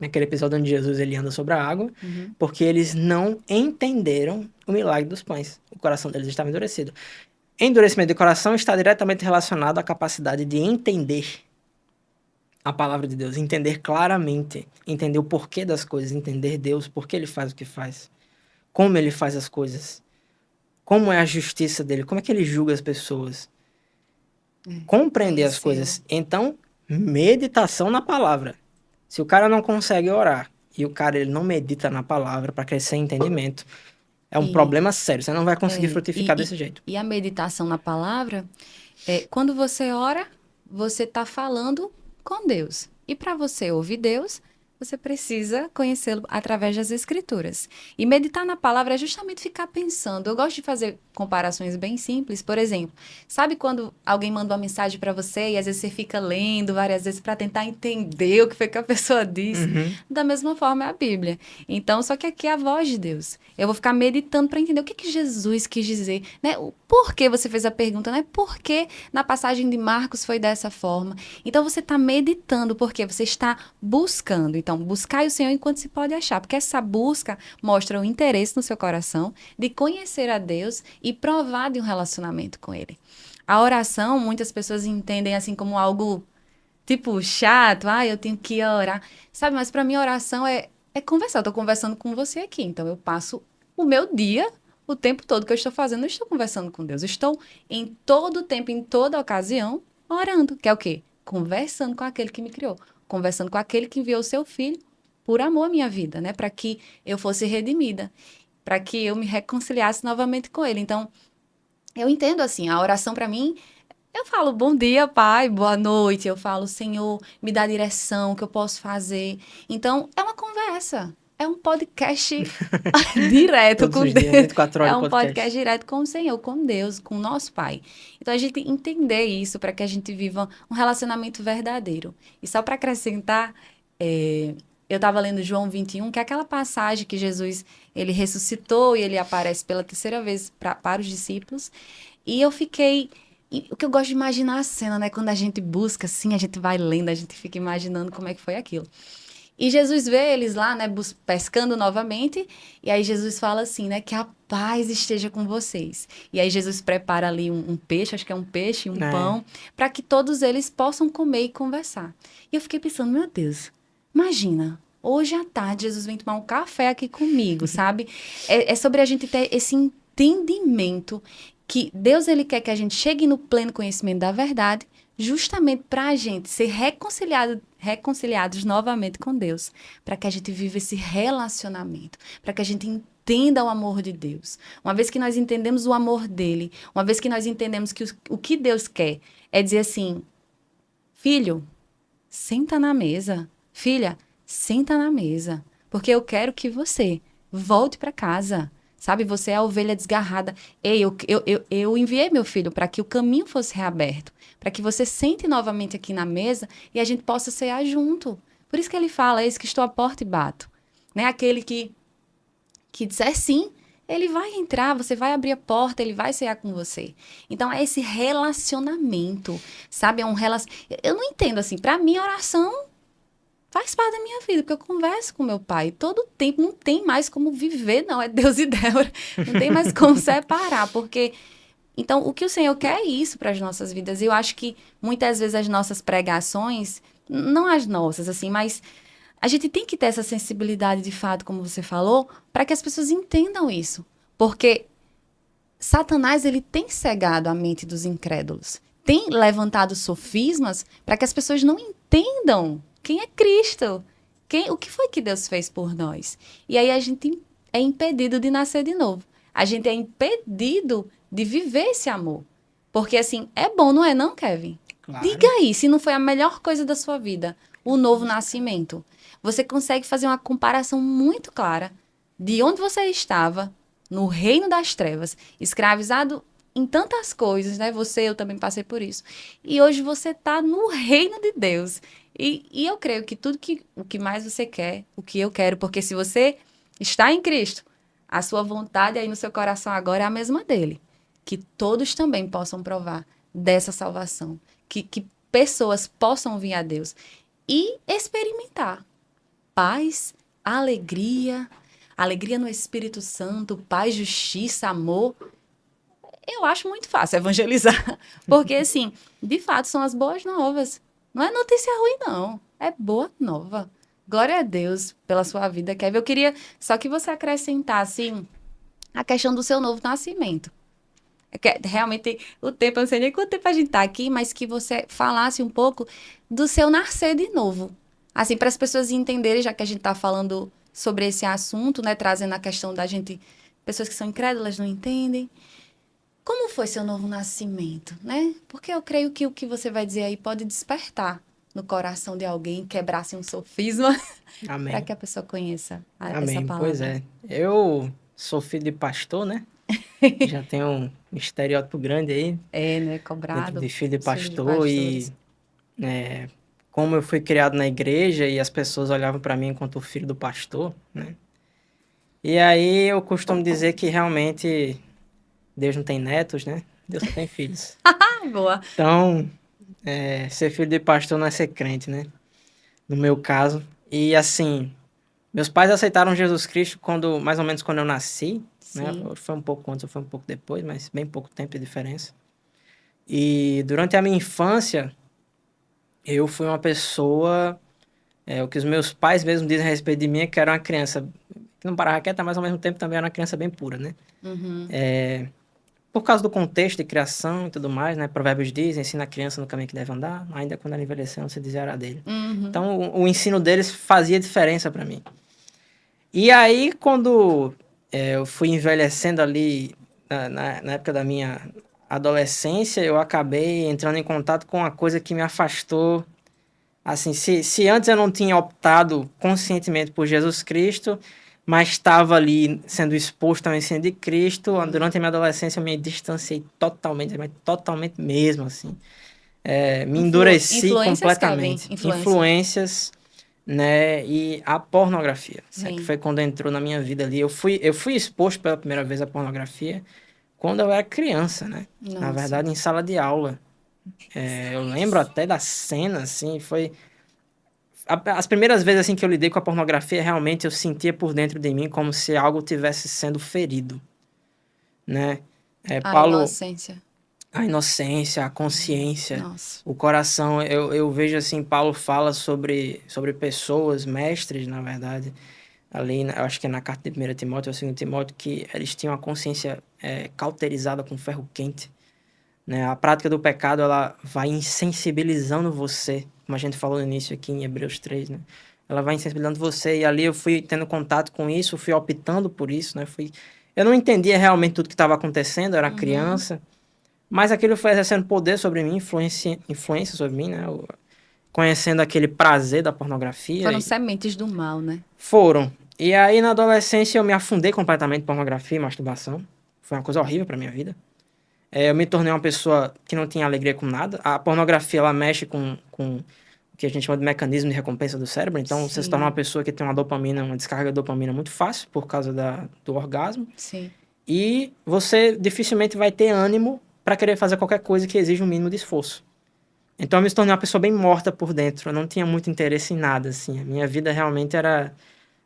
naquele episódio onde Jesus ele anda sobre a água, Uhum. porque eles não entenderam o milagre dos pães. O coração deles estava endurecido. Endurecimento de coração está diretamente relacionado à capacidade de entender a palavra de Deus, entender claramente, entender o porquê das coisas, entender Deus, por que ele faz o que faz, como ele faz as coisas, como é a justiça dele, como é que ele julga as pessoas, compreender as Conhecê-lo. coisas. Então, meditação na palavra. Se o cara não consegue orar e o cara ele não medita na palavra para crescer em entendimento, é um E, problema sério. Você não vai conseguir é, frutificar desse jeito. e a meditação na palavra, quando você ora, você está falando com Deus. E para você ouvir Deus, você precisa conhecê-lo através das Escrituras. E meditar na palavra é justamente ficar pensando. Eu gosto de fazer comparações bem simples. Por exemplo, sabe quando alguém manda uma mensagem para você e às vezes você fica lendo várias vezes para tentar entender o que foi que a pessoa disse? Uhum. Da mesma forma é a Bíblia. Então, só que aqui é a voz de Deus. Eu vou ficar meditando para entender o que Jesus quis dizer, né? O porquê você fez a pergunta, né? Por que na passagem de Marcos foi dessa forma? Então, você está meditando, porque você está buscando. Então, buscai o Senhor enquanto se pode achar, porque essa busca mostra o interesse no seu coração de conhecer a Deus e provar de um relacionamento com Ele. A oração, muitas pessoas entendem assim como algo tipo chato, eu tenho que orar. Sabe, mas para mim oração é conversar. Eu estou conversando com você aqui, então eu passo o meu dia, o tempo todo que eu estou fazendo, eu estou conversando com Deus. Eu estou em todo tempo, em toda ocasião, orando, que é o quê? Conversando com aquele que me criou, conversando com aquele que enviou o seu filho por amor à minha vida, né? Para que eu fosse redimida, para que eu me reconciliasse novamente com ele. Então, eu entendo assim, a oração para mim eu falo, bom dia, pai, boa noite. Eu falo, Senhor, me dá direção, o que eu posso fazer. Então, é uma conversa. É um podcast direto Todos com os dias, Deus. 24 horas É de um podcast podcast. direto com o Senhor, com Deus, com o nosso Pai. Então, a gente entender isso para que a gente viva um relacionamento verdadeiro. E só para acrescentar, eu estava lendo João 21, que é aquela passagem que Jesus, ele ressuscitou e ele aparece pela terceira vez para os discípulos. E eu fiquei. E o que eu gosto de imaginar a cena, né? Quando a gente busca, assim, a gente vai lendo, a gente fica imaginando como é que foi aquilo. E Jesus vê eles lá, né, pescando novamente, e aí Jesus fala assim, né, que a paz esteja com vocês. E aí Jesus prepara ali um peixe, acho que é um peixe, um É. pão, para que todos eles possam comer e conversar. E eu fiquei pensando, meu Deus, imagina, hoje à tarde Jesus vem tomar um café aqui comigo, sabe? É sobre a gente ter esse entendimento que Deus, ele quer que a gente chegue no pleno conhecimento da verdade, justamente para a gente ser reconciliados novamente com Deus, para que a gente viva esse relacionamento, para que a gente entenda o amor de Deus. Uma vez que nós entendemos o amor dele, uma vez que nós entendemos que o que Deus quer é dizer assim, filho, senta na mesa, filha, senta na mesa, porque eu quero que você volte para casa. Sabe, você é a ovelha desgarrada. Ei, eu enviei meu filho para que o caminho fosse reaberto, para que você sente novamente aqui na mesa e a gente possa cear junto. Por isso que ele fala, eis que estou à porta e bato. Né? Aquele que disser sim, ele vai entrar, você vai abrir a porta, ele vai cear com você. Então, é esse relacionamento, sabe? É um relacionamento. Eu não entendo, assim, para mim, oração faz parte da minha vida, porque eu converso com meu pai todo tempo, não tem mais como viver, não, é Deus e Débora, não tem mais como separar, porque, então, o que o Senhor quer é isso para as nossas vidas, e eu acho que muitas vezes as nossas pregações, não as nossas, assim, mas a gente tem que ter essa sensibilidade de fato, como você falou, para que as pessoas entendam isso, porque Satanás, ele tem cegado a mente dos incrédulos, tem levantado sofismas para que as pessoas não entendam quem é Cristo, o que foi que Deus fez por nós. E aí a gente é impedido de nascer de novo. A gente é impedido de viver esse amor. Porque assim, é bom, não é não, Kevin? Diga Claro. aí, se não foi a melhor coisa da sua vida, o novo nascimento. Você consegue fazer uma comparação muito clara de onde você estava, no reino das trevas, escravizado em tantas coisas, né? Eu também passei por isso. E hoje você está no reino de Deus. E eu creio que o que mais você quer, o que eu quero, porque se você está em Cristo, a sua vontade aí no seu coração agora é a mesma dele. Que todos também possam provar dessa salvação. Que pessoas possam vir a Deus e experimentar paz, alegria no Espírito Santo, paz, justiça, amor. Eu acho muito fácil evangelizar, porque assim, de fato são as boas novas. Não é notícia ruim, não. É boa nova. Glória a Deus pela sua vida, Kevin. Eu queria só que você acrescentasse a questão do seu novo nascimento. Realmente, o tempo, eu não sei nem quanto tempo a gente tá aqui, mas que você falasse um pouco do seu nascer de novo. Assim, para as pessoas entenderem, já que a gente tá falando sobre esse assunto, né? Trazendo a questão da gente, pessoas que são incrédulas não entendem. Como foi seu novo nascimento, né? Porque eu creio que o que você vai dizer aí pode despertar no coração de alguém, quebrar-se um sofisma, para Amém. que a pessoa conheça essa Amém. Pois palavra. é. Eu sou filho de pastor, né? Já tenho um estereótipo grande aí É, né? dentro de Cobrado, filho de os filhos de pastor pastores. e como eu fui criado na igreja e as pessoas olhavam para mim enquanto o filho do pastor, né? E aí eu costumo dizer que realmente Deus não tem netos, né? Deus só tem filhos. Ah, boa. Então, ser filho de pastor não é ser crente, né? No meu caso. E assim, meus pais aceitaram Jesus Cristo mais ou menos quando eu nasci, né? Sim. Foi um pouco antes, ou foi um pouco depois, mas bem pouco tempo de diferença. E durante a minha infância, eu fui uma pessoa, o que os meus pais mesmo dizem a respeito de mim é que era uma criança que não parava quieta, mas ao mesmo tempo também era uma criança bem pura, né? Uhum. Por causa do contexto de criação e tudo mais, né? Provérbios diz, ensina a criança no caminho que deve andar, ainda quando ela envelhecer, não se desviará dele. Uhum. Então, o ensino deles fazia diferença para mim. E aí, quando eu fui envelhecendo ali, na época da minha adolescência, eu acabei entrando em contato com uma coisa que me afastou. Assim, se antes eu não tinha optado conscientemente por Jesus Cristo, mas estava ali sendo exposto ao ensino de Cristo, durante a minha adolescência eu me distanciei totalmente, mas totalmente mesmo, assim. Me endureci Influências, Kevin? completamente. Influências. Influências, né? E a pornografia, né, que Sim. foi quando entrou na minha vida ali. Eu fui exposto pela primeira vez à pornografia quando eu era criança, né? Na Nossa. verdade, em sala de aula. Eu lembro até da cena, assim, foi... As primeiras vezes, assim, que eu lidei com a pornografia, realmente eu sentia por dentro de mim como se algo tivesse sendo ferido, né? A Paulo, inocência. a inocência, a consciência, Nossa. o coração. Eu vejo assim, Paulo fala sobre pessoas, mestres, na verdade, ali, eu acho que é na carta de 1 Timóteo ou 2 Timóteo, que eles tinham a consciência cauterizada com ferro quente, né? A prática do pecado, ela vai insensibilizando você, como a gente falou no início aqui em Hebreus 3, né? Ela vai insensibilizando você, e ali eu fui tendo contato com isso, fui optando por isso, né? Eu não entendia realmente tudo que estava acontecendo, eu era Uhum. criança, mas aquilo foi exercendo poder sobre mim, influência sobre mim, né? Conhecendo aquele prazer da pornografia. Foram sementes do mal, né? Foram. E aí, na adolescência, eu me afundei completamente em pornografia e masturbação. Foi uma coisa horrível pra minha vida. Eu me tornei uma pessoa que não tinha alegria com nada. A pornografia, ela mexe com o que a gente chama de mecanismo de recompensa do cérebro. Então, você se torna uma Sim. pessoa que tem uma dopamina, uma descarga de dopamina muito fácil por causa do orgasmo. Sim. E você dificilmente vai ter ânimo para querer fazer qualquer coisa que exija um mínimo de esforço. Então, eu me tornei uma pessoa bem morta por dentro. Eu não tinha muito interesse em nada, assim. A minha vida realmente era...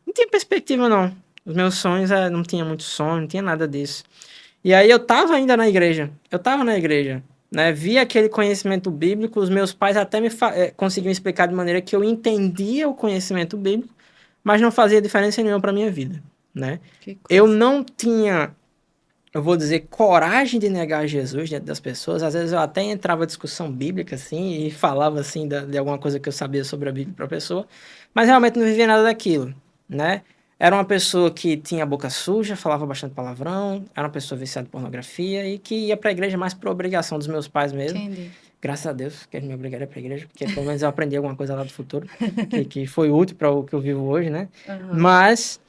Não tinha perspectiva, não. Os meus sonhos, não tinha muito sonho, não tinha nada disso. E aí eu tava ainda na igreja. Eu tava na igreja, né? Vi aquele conhecimento bíblico, os meus pais até conseguiam explicar de maneira que eu entendia o conhecimento bíblico, mas não fazia diferença nenhuma para minha vida, né? Que Eu coisa. não tinha, eu vou dizer, coragem de negar Jesus diante das pessoas. Às vezes eu até entrava em discussão bíblica, assim, e falava, assim, de alguma coisa que eu sabia sobre a Bíblia para a pessoa, mas realmente não vivia nada daquilo, né? Era uma pessoa que tinha a boca suja, falava bastante palavrão, era uma pessoa viciada em pornografia e que ia para a igreja mais por obrigação dos meus pais mesmo. Entendi. Graças a Deus que eles me obrigaram a ir para a igreja, porque pelo menos eu aprendi alguma coisa lá do futuro, que foi útil para o que eu vivo hoje, né? Aham. Mas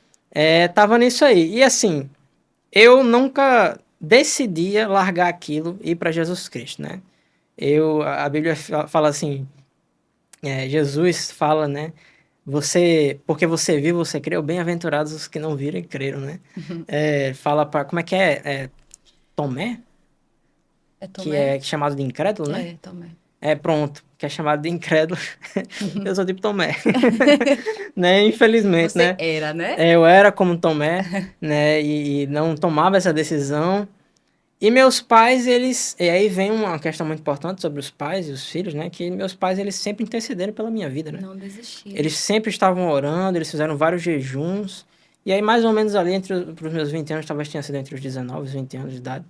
tava nisso aí. E assim, eu nunca decidia largar aquilo e ir para Jesus Cristo, né? A Bíblia fala assim, Jesus fala, né? Porque você viu, você creu, bem-aventurados os que não viram e creram, né? Fala para, como é que é? Tomé, É que Tomé? é chamado de incrédulo, né? Tomé. Pronto, que é chamado de incrédulo. Eu sou tipo Tomé, né? Infelizmente, Você né? era, né? Eu era como Tomé, né? E não tomava essa decisão. E meus pais, e aí vem uma questão muito importante sobre os pais e os filhos, né? Que meus pais, eles sempre intercederam pela minha vida, né? Não desistiram. Eles sempre estavam orando, eles fizeram vários jejuns. E aí, mais ou menos ali, para os meus 20 anos, talvez tenha sido entre os 19 e os 20 anos de idade,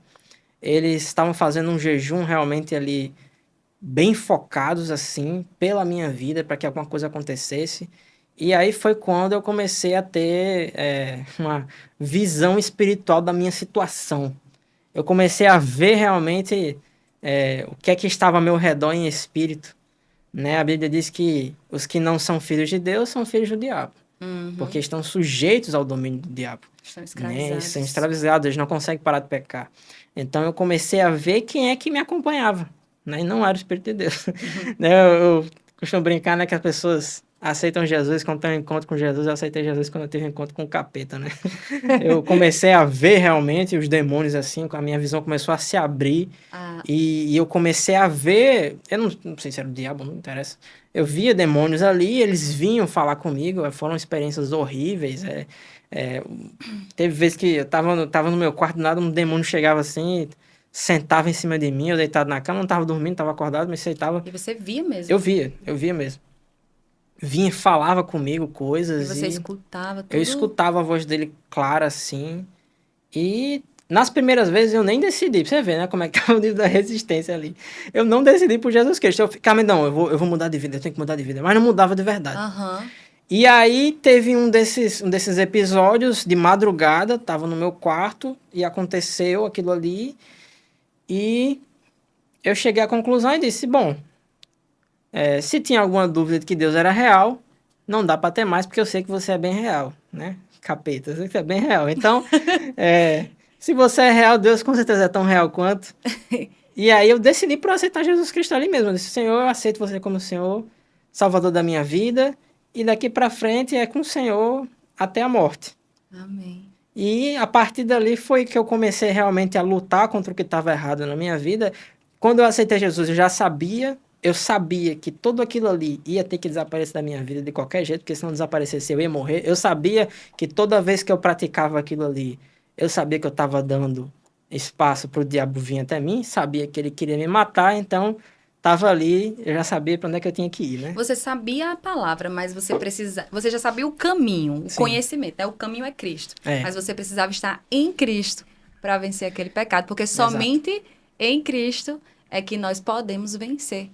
eles estavam fazendo um jejum realmente ali bem focados assim pela minha vida para que alguma coisa acontecesse. E aí foi quando eu comecei a ter uma visão espiritual da minha situação. Eu comecei a ver realmente o que é que estava ao meu redor em espírito, né? A Bíblia diz que os que não são filhos de Deus são filhos do diabo, porque estão sujeitos ao domínio do diabo, Estão né? São escravizados. escravizados, eles não conseguem parar de pecar. Então eu comecei a ver quem é que me acompanhava, né? E não era o Espírito de Deus. Né? Eu costumo brincar, né, que as pessoas aceitam Jesus quando têm um encontro com Jesus. Eu aceitei Jesus quando eu tive um encontro com o capeta, né? Eu comecei a ver realmente os demônios assim, a minha visão começou a se abrir. Ah, E eu comecei a ver, eu não sei se era o diabo, não interessa. Eu via demônios ali, eles vinham falar comigo, foram experiências horríveis. É, teve vezes que eu tava no meu quarto, do nada um demônio chegava assim, sentava em cima de mim, eu deitado na cama, não tava dormindo, tava acordado, mas sentava. e você via mesmo. Eu via mesmo. Vinha e falava comigo E coisas você e escutava eu tudo. escutava a voz dele clara assim. E nas primeiras vezes eu nem decidi, pra você ver, né, como é que é o nível da resistência ali. Eu não decidi por Jesus Cristo. Eu ficava, não, eu vou mudar de vida, eu tenho que mudar de vida. Mas não mudava de verdade. Aham. E aí teve um desses episódios de madrugada, tava no meu quarto e aconteceu aquilo ali. E eu cheguei à conclusão e disse, bom, se tinha alguma dúvida de que Deus era real, não dá pra ter mais porque eu sei que você é bem real, né? Capeta, eu sei que você é bem real. Então, é, se você é real, Deus com certeza é tão real quanto. E aí eu decidi por aceitar Jesus Cristo ali mesmo. Eu disse, Senhor, eu aceito você como Senhor, Salvador da minha vida. E daqui pra frente é com o Senhor até a morte. Amém. E a partir dali foi que eu comecei realmente a lutar contra o que estava errado na minha vida. Quando eu aceitei Jesus, eu sabia que tudo aquilo ali ia ter que desaparecer da minha vida de qualquer jeito, porque se não desaparecesse eu ia morrer. Eu sabia que toda vez que eu praticava aquilo ali, eu sabia que eu estava dando espaço para o diabo vir até mim, sabia que ele queria me matar, então estava ali, eu já sabia para onde é que eu tinha que ir, né? Você sabia a palavra, mas você já sabia o caminho, o Sim, conhecimento, né? O caminho é Cristo. é, Mas você precisava estar em Cristo para vencer aquele pecado, porque exato. somente em Cristo é que nós podemos vencer,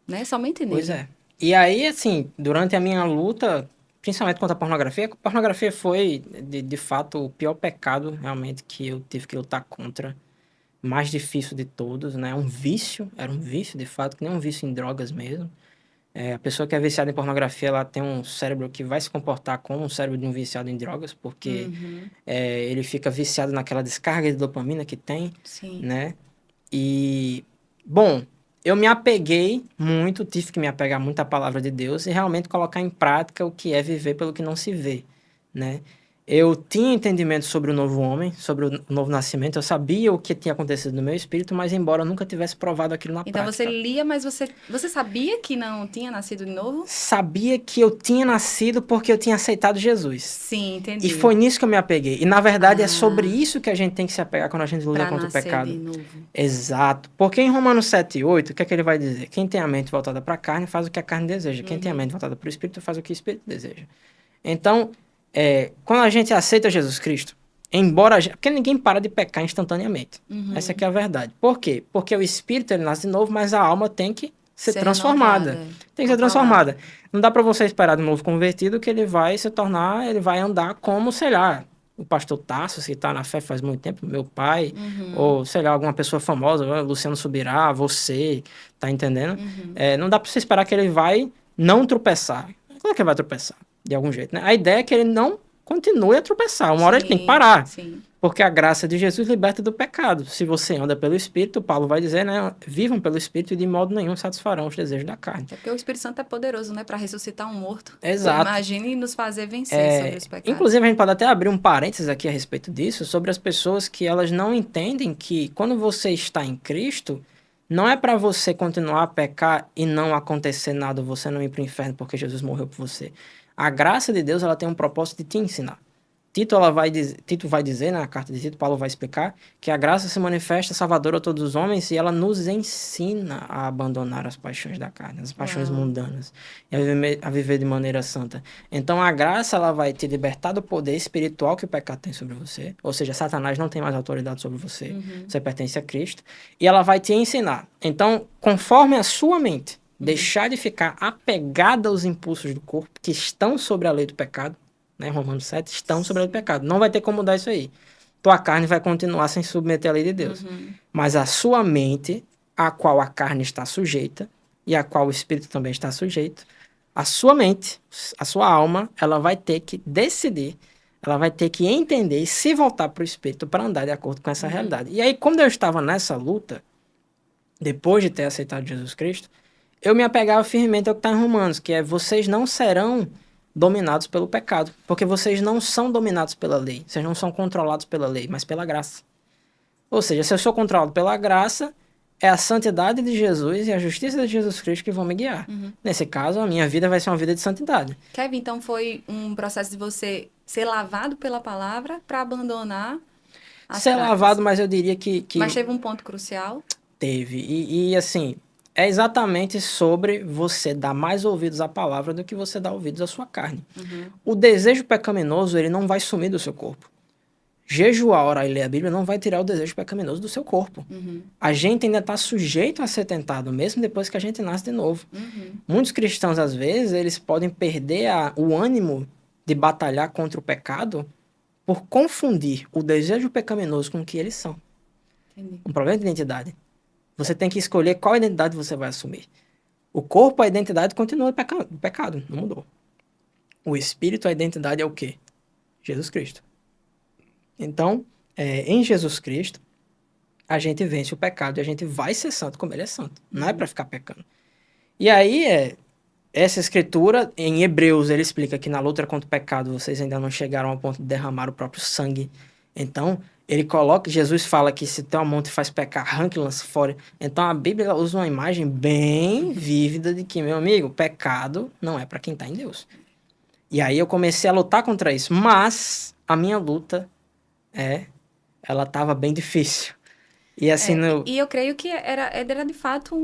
né? Somente Pois nele. é. E aí, assim, durante a minha luta, principalmente contra a pornografia foi, de fato, o pior pecado, realmente, que eu tive que lutar contra. Mais difícil de todos, né? Era um vício, de fato, que nem um vício em drogas mesmo. A pessoa que é viciada em pornografia, ela tem um cérebro que vai se comportar como um cérebro de um viciado em drogas, porque Uhum, ele fica viciado naquela descarga de dopamina que tem, sim. né? E, bom, eu me apeguei muito, tive que me apegar muito à palavra de Deus e realmente colocar em prática o que é viver pelo que não se vê, né? Eu tinha entendimento sobre o novo homem, sobre o novo nascimento, eu sabia o que tinha acontecido no meu espírito, mas embora eu nunca tivesse provado aquilo na Então você prática. lia, mas você sabia que não tinha nascido de novo? Sabia que eu tinha nascido porque eu tinha aceitado Jesus. Sim, E entendi. foi nisso que eu me apeguei. E na verdade é sobre Ah, isso que a gente tem que se apegar quando a gente luta para contra o nascer de pecado. novo. Exato. Porque em Romanos 7:8, o que é que ele vai dizer? Quem tem a mente voltada para a carne faz o que a carne deseja. Quem tem a Uhum. mente voltada para o espírito faz o que o espírito deseja. Então, quando a gente aceita Jesus Cristo, porque ninguém para de pecar instantaneamente. Essa aqui é a verdade. Por quê? Porque o espírito ele nasce de novo, mas a alma tem que ser Ser renovada, transformada. Tem que com a ser palavra. transformada. Não dá para você esperar de um novo convertido que ele vai se tornar, ele vai andar como, sei lá, o pastor Tasso, que está na fé faz muito tempo, meu pai, Uhum, ou sei lá, alguma pessoa famosa, Luciano Subirá, você, tá entendendo? uhum. Não dá para você esperar que ele vai não tropeçar. Claro que ele vai tropeçar, de algum jeito, né? A ideia é que ele não continue a tropeçar. Uma hora ele tem que Sim, parar. sim. Porque a graça de Jesus liberta do pecado. Se você anda pelo Espírito, Paulo vai dizer, né? Vivam pelo Espírito e de modo nenhum satisfarão os desejos da carne. É porque o Espírito Santo é poderoso, né, para ressuscitar um morto. Então, Exato. imagine nos fazer vencer sobre os pecados. Inclusive, a gente pode até abrir um parênteses aqui a respeito disso, sobre as pessoas que elas não entendem que quando você está em Cristo, não é para você continuar a pecar e não acontecer nada, você não ir para o inferno porque Jesus morreu por você. A graça de Deus, ela tem um propósito de te ensinar. Tito vai dizer, na carta de Tito, Paulo vai explicar, que a graça se manifesta salvadora a todos os homens e ela nos ensina a abandonar as paixões da carne, as paixões mundanas, e a viver de maneira santa. Então, a graça ela vai te libertar do poder espiritual que o pecado tem sobre você, ou seja, Satanás não tem mais autoridade sobre você, você pertence a Cristo, e ela vai te ensinar. Então, conforme a sua mente deixar de ficar apegada aos impulsos do corpo que estão sobre a lei do pecado, né, Romanos 7, estão sobre a lei do pecado. Não vai ter como mudar isso aí. Tua carne vai continuar sem submeter à lei de Deus. Mas a sua mente, a qual a carne está sujeita, e a qual o espírito também está sujeito, a sua mente, a sua alma, ela vai ter que decidir, ela vai ter que entender e se voltar para o espírito para andar de acordo com essa realidade. E aí, quando eu estava nessa luta, depois de ter aceitado Jesus Cristo, eu me apegava firmemente ao que está em Romanos, que é: vocês não serão dominados pelo pecado, porque vocês não são dominados pela lei, vocês não são controlados pela lei, mas pela graça. Ou seja, se eu sou controlado pela graça, é a santidade de Jesus e a justiça de Jesus Cristo que vão me guiar. Nesse caso, a minha vida vai ser uma vida de santidade. Kevin, então foi um processo de você ser lavado pela palavra para abandonar as Ser práticas. lavado, mas eu diria que... Mas teve um ponto crucial? Teve. E assim, é exatamente sobre você dar mais ouvidos à palavra do que você dá ouvidos à sua carne. O desejo pecaminoso, ele não vai sumir do seu corpo. Jejuar, orar e ler a Bíblia não vai tirar o desejo pecaminoso do seu corpo. A gente ainda está sujeito a ser tentado, mesmo depois que a gente nasce de novo. Muitos cristãos, às vezes, eles podem perder o ânimo de batalhar contra o pecado por confundir o desejo pecaminoso com o que eles são. Entendi. Um problema de identidade. Você tem que escolher qual identidade você vai assumir. O corpo, a identidade continua o pecado, não mudou. O espírito, a identidade é o quê? Jesus Cristo. Então, em Jesus Cristo, a gente vence o pecado e a gente vai ser santo como ele é santo. Não é para ficar pecando. E aí, essa escritura, em Hebreus, ele explica que na luta contra o pecado, vocês ainda não chegaram ao ponto de derramar o próprio sangue. Então, Jesus fala que se teu mão te faz pecar, arranque e lance fora. Então, a Bíblia usa uma imagem bem vívida de que, meu amigo, pecado não é para quem está em Deus. E aí eu comecei a lutar contra isso. Mas a minha luta, ela estava bem difícil. E assim, E eu creio que era de fato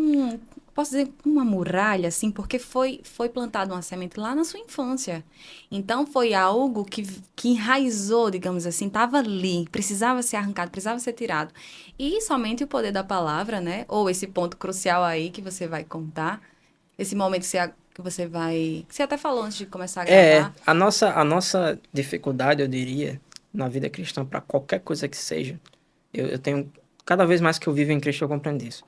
posso dizer, uma muralha, assim, porque foi plantado uma semente lá na sua infância. Então, foi algo que enraizou, digamos assim, estava ali, precisava ser arrancado, precisava ser tirado. E somente o poder da palavra, né? Ou esse ponto crucial aí que você vai contar, esse momento que você vai... Que você até falou antes de começar a gravar. a nossa dificuldade, eu diria, na vida cristã, para qualquer coisa que seja, eu tenho... Cada vez mais que eu vivo em Cristo, eu compreendo isso.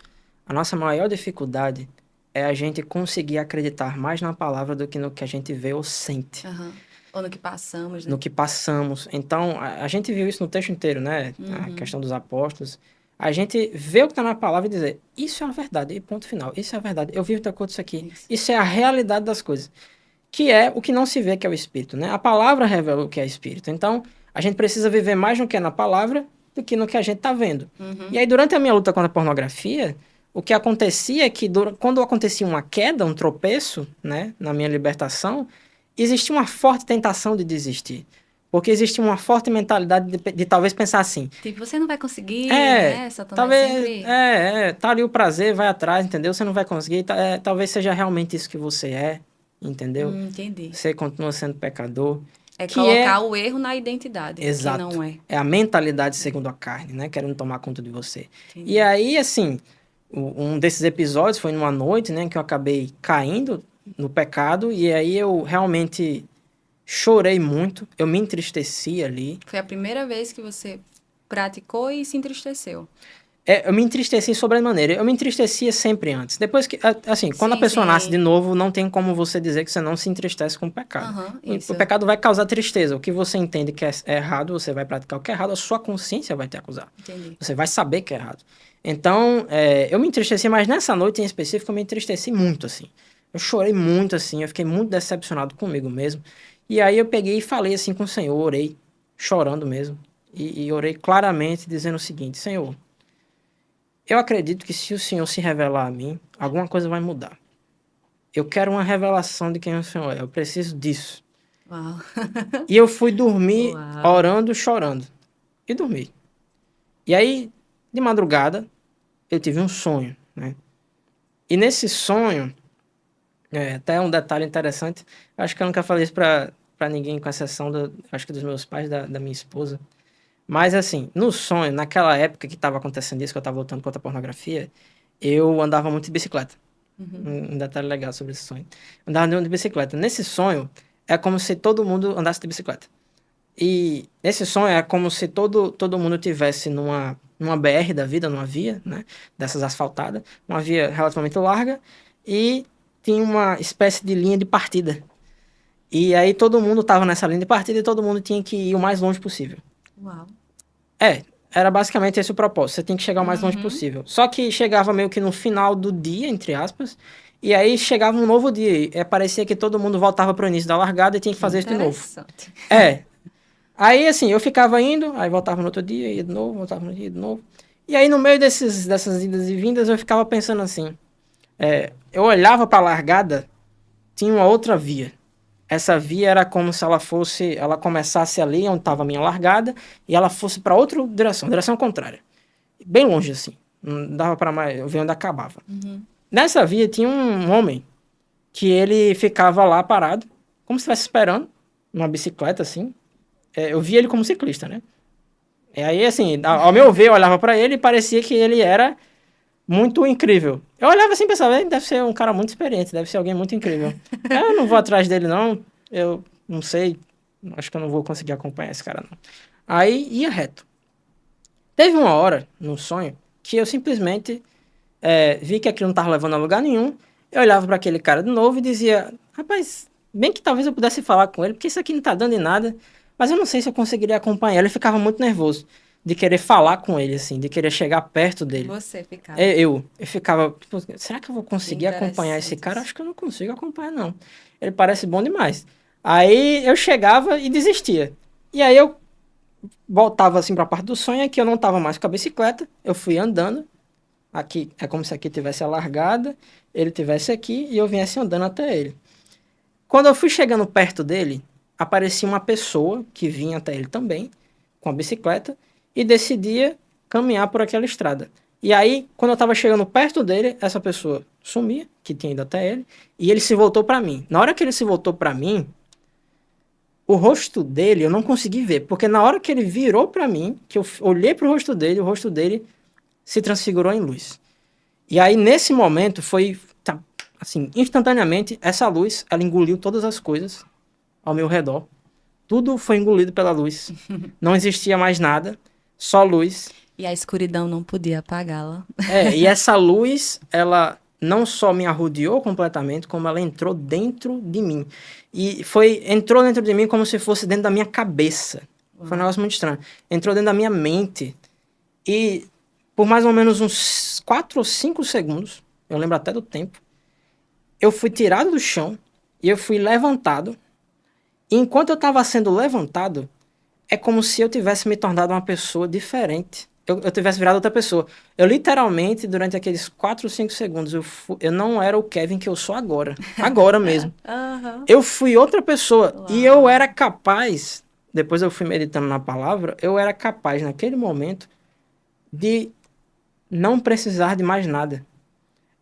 A nossa maior dificuldade é a gente conseguir acreditar mais na palavra do que no que a gente vê ou sente. Ou no que passamos, né? No que passamos. Então, a gente viu isso no texto inteiro, né? A questão dos apóstolos. A gente vê o que está na palavra e dizer: isso é a verdade, e ponto final. Isso é a verdade. Eu vivo de acordo com isso aqui. Isso é a realidade das coisas. Que é o que não se vê, que é o Espírito, né? A palavra revela o que é Espírito. Então, a gente precisa viver mais no que é na palavra do que no que a gente está vendo. E aí, durante a minha luta contra a pornografia, o que acontecia é que quando acontecia uma queda, um tropeço, né, na minha libertação, existia uma forte tentação de desistir. Porque existia uma forte mentalidade de talvez pensar assim... Tipo, você não vai conseguir, né? Satanás talvez, sempre... tá ali o prazer, vai atrás, entendeu? Você não vai conseguir, talvez seja realmente isso que você é, entendeu? Entendi. Você continua sendo pecador. É colocar o erro na identidade, Exato. que não é. É a mentalidade segundo a carne, né? Querendo tomar conta de você. Entendi. E aí, assim, um desses episódios foi numa noite, né? Que eu acabei caindo no pecado. E aí eu realmente chorei muito. Eu me entristeci ali. Foi a primeira vez que você praticou e se entristeceu. Eu me entristeci sobremaneira. Eu me entristecia sempre antes. Depois que, assim, quando a pessoa nasce de novo, não tem como você dizer que você não se entristece com o pecado. O pecado vai causar tristeza. O que você entende que é errado, você vai praticar o que é errado, a sua consciência vai te acusar. Entendi. Você vai saber que é errado. Então, eu me entristeci, mas nessa noite em específico, eu me entristeci muito, assim. Eu chorei muito, assim, eu fiquei muito decepcionado comigo mesmo. E aí eu peguei e falei assim com o Senhor, orei, chorando mesmo. E orei claramente, dizendo o seguinte: Senhor, eu acredito que se o Senhor se revelar a mim, alguma coisa vai mudar. Eu quero uma revelação de quem o Senhor é. Eu preciso disso. Uau. E eu fui dormir Uau. orando, chorando. E dormi. E aí, de madrugada, eu tive um sonho, né? E nesse sonho, até um detalhe interessante, acho que eu nunca falei isso pra ninguém, com exceção, acho que dos meus pais, da minha esposa. Mas assim, no sonho, naquela época que estava acontecendo isso, que eu estava voltando contra a pornografia, eu andava muito de bicicleta. Um detalhe legal sobre esse sonho. Eu andava muito de bicicleta. Nesse sonho, é como se todo mundo andasse de bicicleta. E nesse sonho é como se todo mundo tivesse numa BR da vida, numa via, né? Dessas asfaltadas, uma via relativamente larga, e tinha uma espécie de linha de partida. E aí todo mundo estava nessa linha de partida e todo mundo tinha que ir o mais longe possível. Uau. Era basicamente esse o propósito. Você tem que chegar o mais longe Uhum. possível. Só que chegava meio que no final do dia, entre aspas, e aí chegava um novo dia. E parecia que todo mundo voltava para o início da largada e tinha que Que fazer isso de novo. interessante. É. Aí, assim, eu ficava indo, aí voltava no outro dia, ia de novo, voltava no dia de novo. E aí, no meio dessas idas e vindas, eu ficava pensando assim. Eu olhava para a largada, tinha uma outra via. Essa via era como se ela começasse ali onde estava a minha largada e ela fosse para outra direção contrária, bem longe assim, não dava para mais ver onde acabava. Uhum. Nessa via tinha um homem que ele ficava lá parado, como se estivesse esperando, numa bicicleta assim. Eu via ele como ciclista, né? E aí assim, ao meu ver, eu olhava para ele e parecia que ele era muito incrível. Eu olhava assim e pensava, ele deve ser um cara muito experiente, deve ser alguém muito incrível. Eu não vou atrás dele, não. Eu não sei. Acho que eu não vou conseguir acompanhar esse cara, não. Aí ia reto. Teve uma hora, no sonho, que eu simplesmente vi que aquilo não estava levando a lugar nenhum. Eu olhava para aquele cara de novo e dizia, rapaz, bem que talvez eu pudesse falar com ele, porque isso aqui não tá dando em nada. Mas eu não sei se eu conseguiria acompanhar. Ele ficava muito nervoso de querer falar com ele, assim, de querer chegar perto dele. Você ficava. Eu ficava, tipo, será que eu vou Que conseguir acompanhar esse interessante cara? isso. Acho que eu não consigo acompanhar, não. Ele parece bom demais. Aí eu chegava e desistia. E aí eu voltava assim pra parte do sonho, é que eu não tava mais com a bicicleta, eu fui andando. Aqui é como se aqui tivesse a largada, ele tivesse aqui e eu viesse andando até ele. Quando eu fui chegando perto dele, aparecia uma pessoa que vinha até ele também, com a bicicleta, e decidia caminhar por aquela estrada. E aí, quando eu tava chegando perto dele, essa pessoa sumia, que tinha ido até ele, e ele se voltou para mim. Na hora que ele se voltou para mim, o rosto dele eu não consegui ver, porque na hora que ele virou para mim, que eu olhei pro rosto dele, o rosto dele se transfigurou em luz. E aí, nesse momento, foi, assim, instantaneamente, essa luz, ela engoliu todas as coisas ao meu redor. Tudo foi engolido pela luz. Não existia mais nada, só luz. E a escuridão não podia apagá-la. E essa luz, ela não só me arrodeou completamente, como ela entrou dentro de mim. Entrou dentro de mim como se fosse dentro da minha cabeça. Foi um negócio muito estranho. Entrou dentro da minha mente. E por mais ou menos uns 4 ou 5 segundos, eu lembro até do tempo, eu fui tirado do chão e eu fui levantado. E enquanto eu estava sendo levantado, é como se eu tivesse me tornado uma pessoa diferente. Eu tivesse virado outra pessoa. Eu literalmente, durante aqueles 4 ou 5 segundos, eu não era o Kevin que eu sou agora. Agora mesmo. Aham. Eu fui outra pessoa. E eu Uau. era capaz, depois eu fui meditando na palavra, eu era capaz naquele momento de não precisar de mais nada.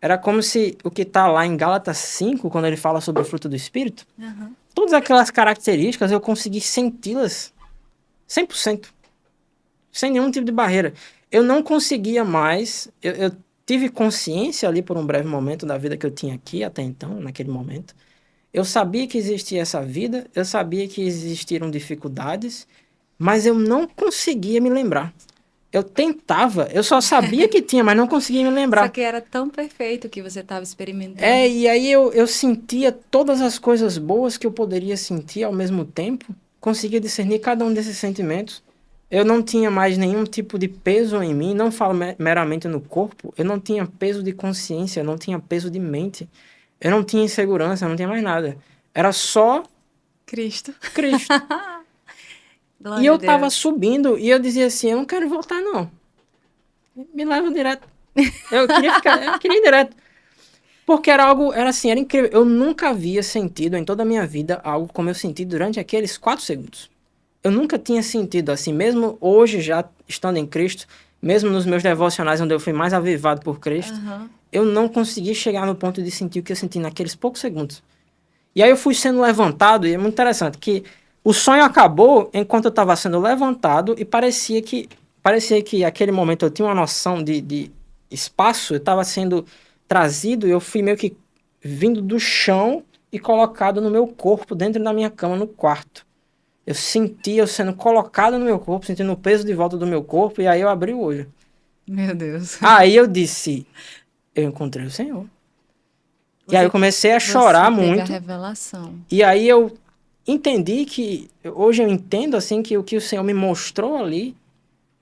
Era como se o que está lá em Gálatas 5, quando ele fala sobre o fruto do Espírito, Aham. todas aquelas características eu consegui senti-las 100%, sem nenhum tipo de barreira. Eu não conseguia mais, eu tive consciência ali por um breve momento da vida que eu tinha aqui até então, naquele momento. Eu sabia que existia essa vida, eu sabia que existiram dificuldades, mas eu não conseguia me lembrar. Eu tentava, eu só sabia que tinha, mas não conseguia me Só lembrar. que era tão perfeito que você estava experimentando. E aí eu sentia todas as coisas boas que eu poderia sentir ao mesmo tempo, conseguia discernir cada um desses sentimentos. Eu não tinha mais nenhum tipo de peso em mim, não falo meramente no corpo, eu não tinha peso de consciência, eu não tinha peso de mente, eu não tinha insegurança, eu não tinha mais nada. Era só Cristo. Cristo. E Glória a eu tava Deus. subindo e eu dizia assim, eu não quero voltar não. Me leva direto. Eu queria ir direto. Porque era algo, era assim, era incrível. Eu nunca havia sentido em toda a minha vida algo como eu senti durante aqueles 4 segundos. Eu nunca tinha sentido assim, mesmo hoje já estando em Cristo, mesmo nos meus devocionais onde eu fui mais avivado por Cristo, Aham. eu não consegui chegar no ponto de sentir o que eu senti naqueles poucos segundos. E aí eu fui sendo levantado, e é muito interessante que o sonho acabou enquanto eu estava sendo levantado e parecia que aquele momento eu tinha uma noção de espaço, eu estava sendo trazido e eu fui meio que vindo do chão e colocado no meu corpo, dentro da minha cama, no quarto. Eu sentia eu sendo colocado no meu corpo, sentindo o peso de volta do meu corpo, e aí eu abri o olho. Meu Deus. Aí eu disse, eu encontrei o Senhor. E aí eu comecei a chorar Você teve a muito. revelação. E aí eu entendi que, hoje eu entendo assim que o Senhor me mostrou ali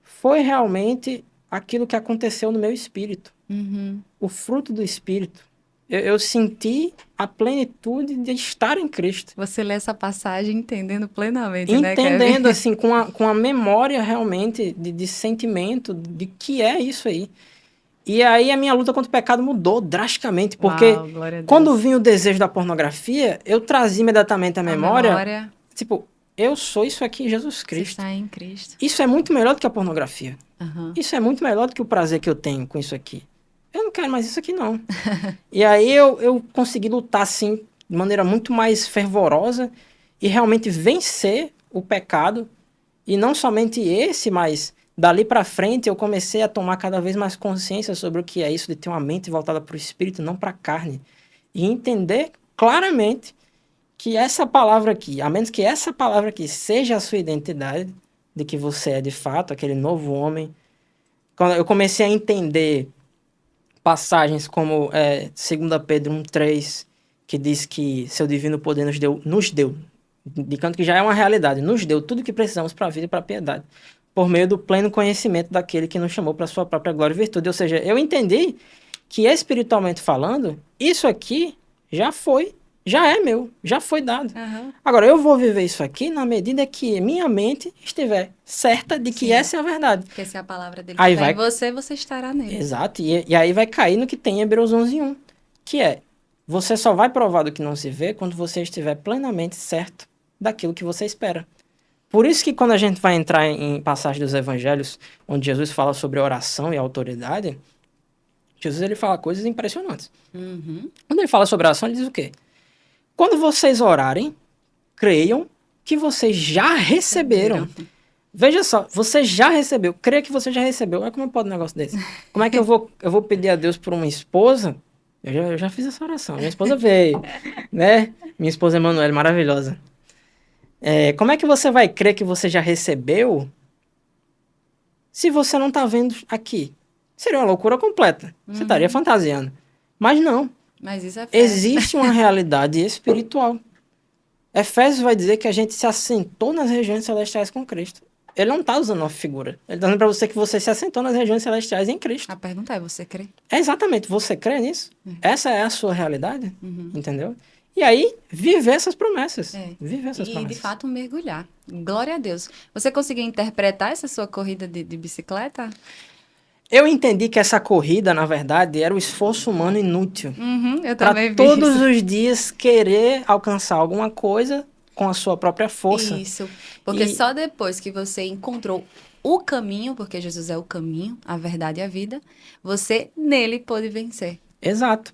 foi realmente aquilo que aconteceu no meu espírito. Uhum. O fruto do espírito. Eu senti a plenitude de estar em Cristo. Você lê essa passagem entendendo plenamente, né, Kevin? Entendendo assim, com a memória realmente de sentimento de que é isso aí. E aí a minha luta contra o pecado mudou drasticamente, porque Uau, glória a quando Deus. vinha o desejo da pornografia, eu trazia imediatamente à A memória, memória, tipo, eu sou isso aqui em Jesus você Cristo. está em Cristo. Isso é muito melhor do que a pornografia. Aham. Isso é muito melhor do que o prazer que eu tenho com isso aqui. Eu não quero mais isso aqui, não. E aí eu consegui lutar, assim, de maneira muito mais fervorosa e realmente vencer o pecado. E não somente esse, mas dali para frente eu comecei a tomar cada vez mais consciência sobre o que é isso de ter uma mente voltada para o espírito, não para a carne. E entender claramente que essa palavra aqui, a menos que essa palavra aqui seja a sua identidade, de que você é de fato aquele novo homem. Quando eu comecei a entender passagens como 2 Pedro 1,3, que diz que seu divino poder nos deu, indicando que já é uma realidade, nos deu tudo o que precisamos para a vida e para a piedade, por meio do pleno conhecimento daquele que nos chamou para a sua própria glória e virtude. Ou seja, eu entendi que espiritualmente falando, isso aqui já é meu, já foi dado. Aham. Agora, eu vou viver isso aqui na medida que minha mente estiver certa de que Sim. essa é a verdade. Porque se a palavra dele Aí estiver em vai você, você estará nele. Exato, e aí vai cair no que tem em Hebreus 11:1, que é, você só vai provar do que não se vê quando você estiver plenamente certo daquilo que você espera. Por isso que quando a gente vai entrar em passagem dos evangelhos, onde Jesus fala sobre oração e autoridade, Jesus ele fala coisas impressionantes. Uhum. Quando ele fala sobre oração, ele diz o quê? Quando vocês orarem, creiam que vocês já receberam. Veja só, você já recebeu, creia que você já recebeu. Olha como pode um negócio desse. Como é que eu vou pedir a Deus por uma esposa? Eu já fiz essa oração. Minha esposa veio, né? Minha esposa Emanuele, maravilhosa. Como é que você vai crer que você já recebeu se você não está vendo aqui? Seria uma loucura completa. Você estaria fantasiando. Mas não. Mas isso é fé. Existe uma realidade espiritual. Efésios vai dizer que a gente se assentou nas regiões celestiais com Cristo. Ele não está usando uma figura. Ele está dizendo para você que você se assentou nas regiões celestiais em Cristo. A pergunta é, você crê? É exatamente. Você crê nisso? Essa é a sua realidade? Uhum. Entendeu? E aí, viver essas promessas. É. Viver essas E, promessas. de fato, mergulhar. Glória a Deus. Você conseguiu interpretar essa sua corrida de bicicleta? Eu entendi que essa corrida, na verdade, era o esforço humano inútil. Uhum, eu Para também vi todos isso. os dias querer alcançar alguma coisa com a sua própria força. Isso. Porque E- só depois que você encontrou o caminho, porque Jesus é o caminho, a verdade e a vida, você nele pôde vencer. Exato.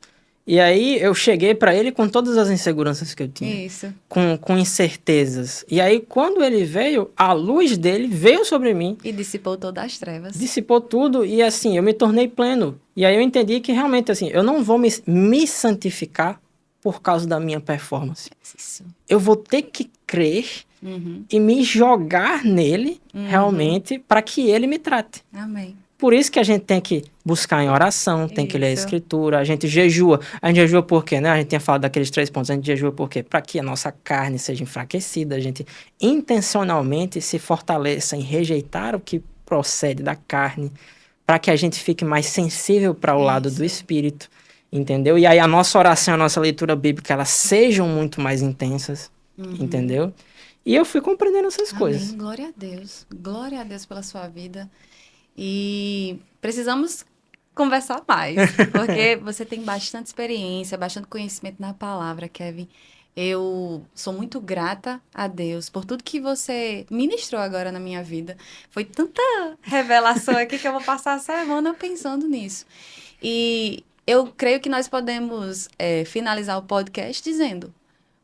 E aí eu cheguei para ele com todas as inseguranças que eu tinha. Isso. Com incertezas. E aí, quando ele veio, a luz dele veio sobre mim, E dissipou todas as trevas. dissipou tudo e assim, eu me tornei pleno. E aí eu entendi que realmente assim, eu não vou me santificar por causa da minha performance. Isso. Eu vou ter que crer Uhum. e me jogar nele realmente para que ele me trate. Amém. Por isso que a gente tem que buscar em oração, tem que ler a Isso. escritura, a gente jejua. A gente jejua por quê, né? A gente tinha falado daqueles 3 pontos, a gente jejua por quê? Para que a nossa carne seja enfraquecida, a gente intencionalmente se fortaleça em rejeitar o que procede da carne, para que a gente fique mais sensível para o lado do Isso. espírito, entendeu? E aí a nossa oração, a nossa leitura bíblica, elas sejam muito mais intensas, entendeu? E eu fui compreendendo essas coisas. Amém. Glória a Deus. Glória a Deus pela sua vida. E precisamos conversar mais, porque você tem bastante experiência, bastante conhecimento na palavra, Kevin. Eu sou muito grata a Deus por tudo que você ministrou agora na minha vida. Foi tanta revelação aqui que eu vou passar a semana pensando nisso. E eu creio que nós podemos finalizar o podcast dizendo: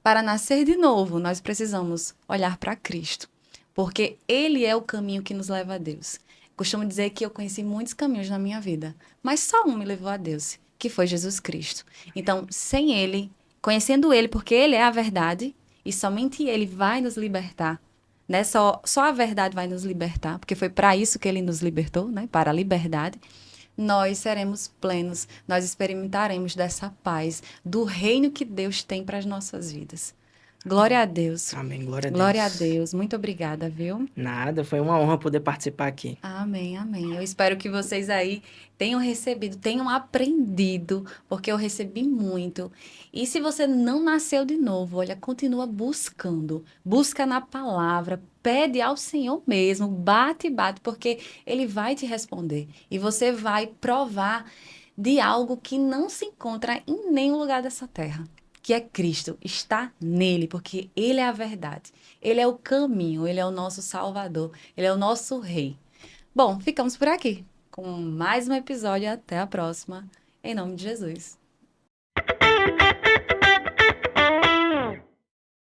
para nascer de novo, nós precisamos olhar para Cristo, porque Ele é o caminho que nos leva a Deus. Costumo dizer que eu conheci muitos caminhos na minha vida, mas só um me levou a Deus, que foi Jesus Cristo. Então, sem Ele, conhecendo Ele, porque Ele é a verdade, e somente Ele vai nos libertar, né? Só a verdade vai nos libertar, porque foi para isso que Ele nos libertou, né? Para a liberdade. Nós seremos plenos, nós experimentaremos dessa paz, do reino que Deus tem para as nossas vidas. Glória a Deus. Amém, glória a Glória a Deus. Deus. Muito obrigada, viu? Nada, foi uma honra poder participar aqui. Amém, amém. Eu espero que vocês aí tenham recebido, tenham aprendido, porque eu recebi muito. E se você não nasceu de novo, olha, continua buscando. Busca na palavra, pede ao Senhor mesmo, bate, bate, porque Ele vai te responder. E você vai provar de algo que não se encontra em nenhum lugar dessa terra, que é Cristo. Está nele, porque Ele é a verdade. Ele é o caminho, Ele é o nosso Salvador, Ele é o nosso Rei. Bom, ficamos por aqui com mais um episódio. Até a próxima. Em nome de Jesus.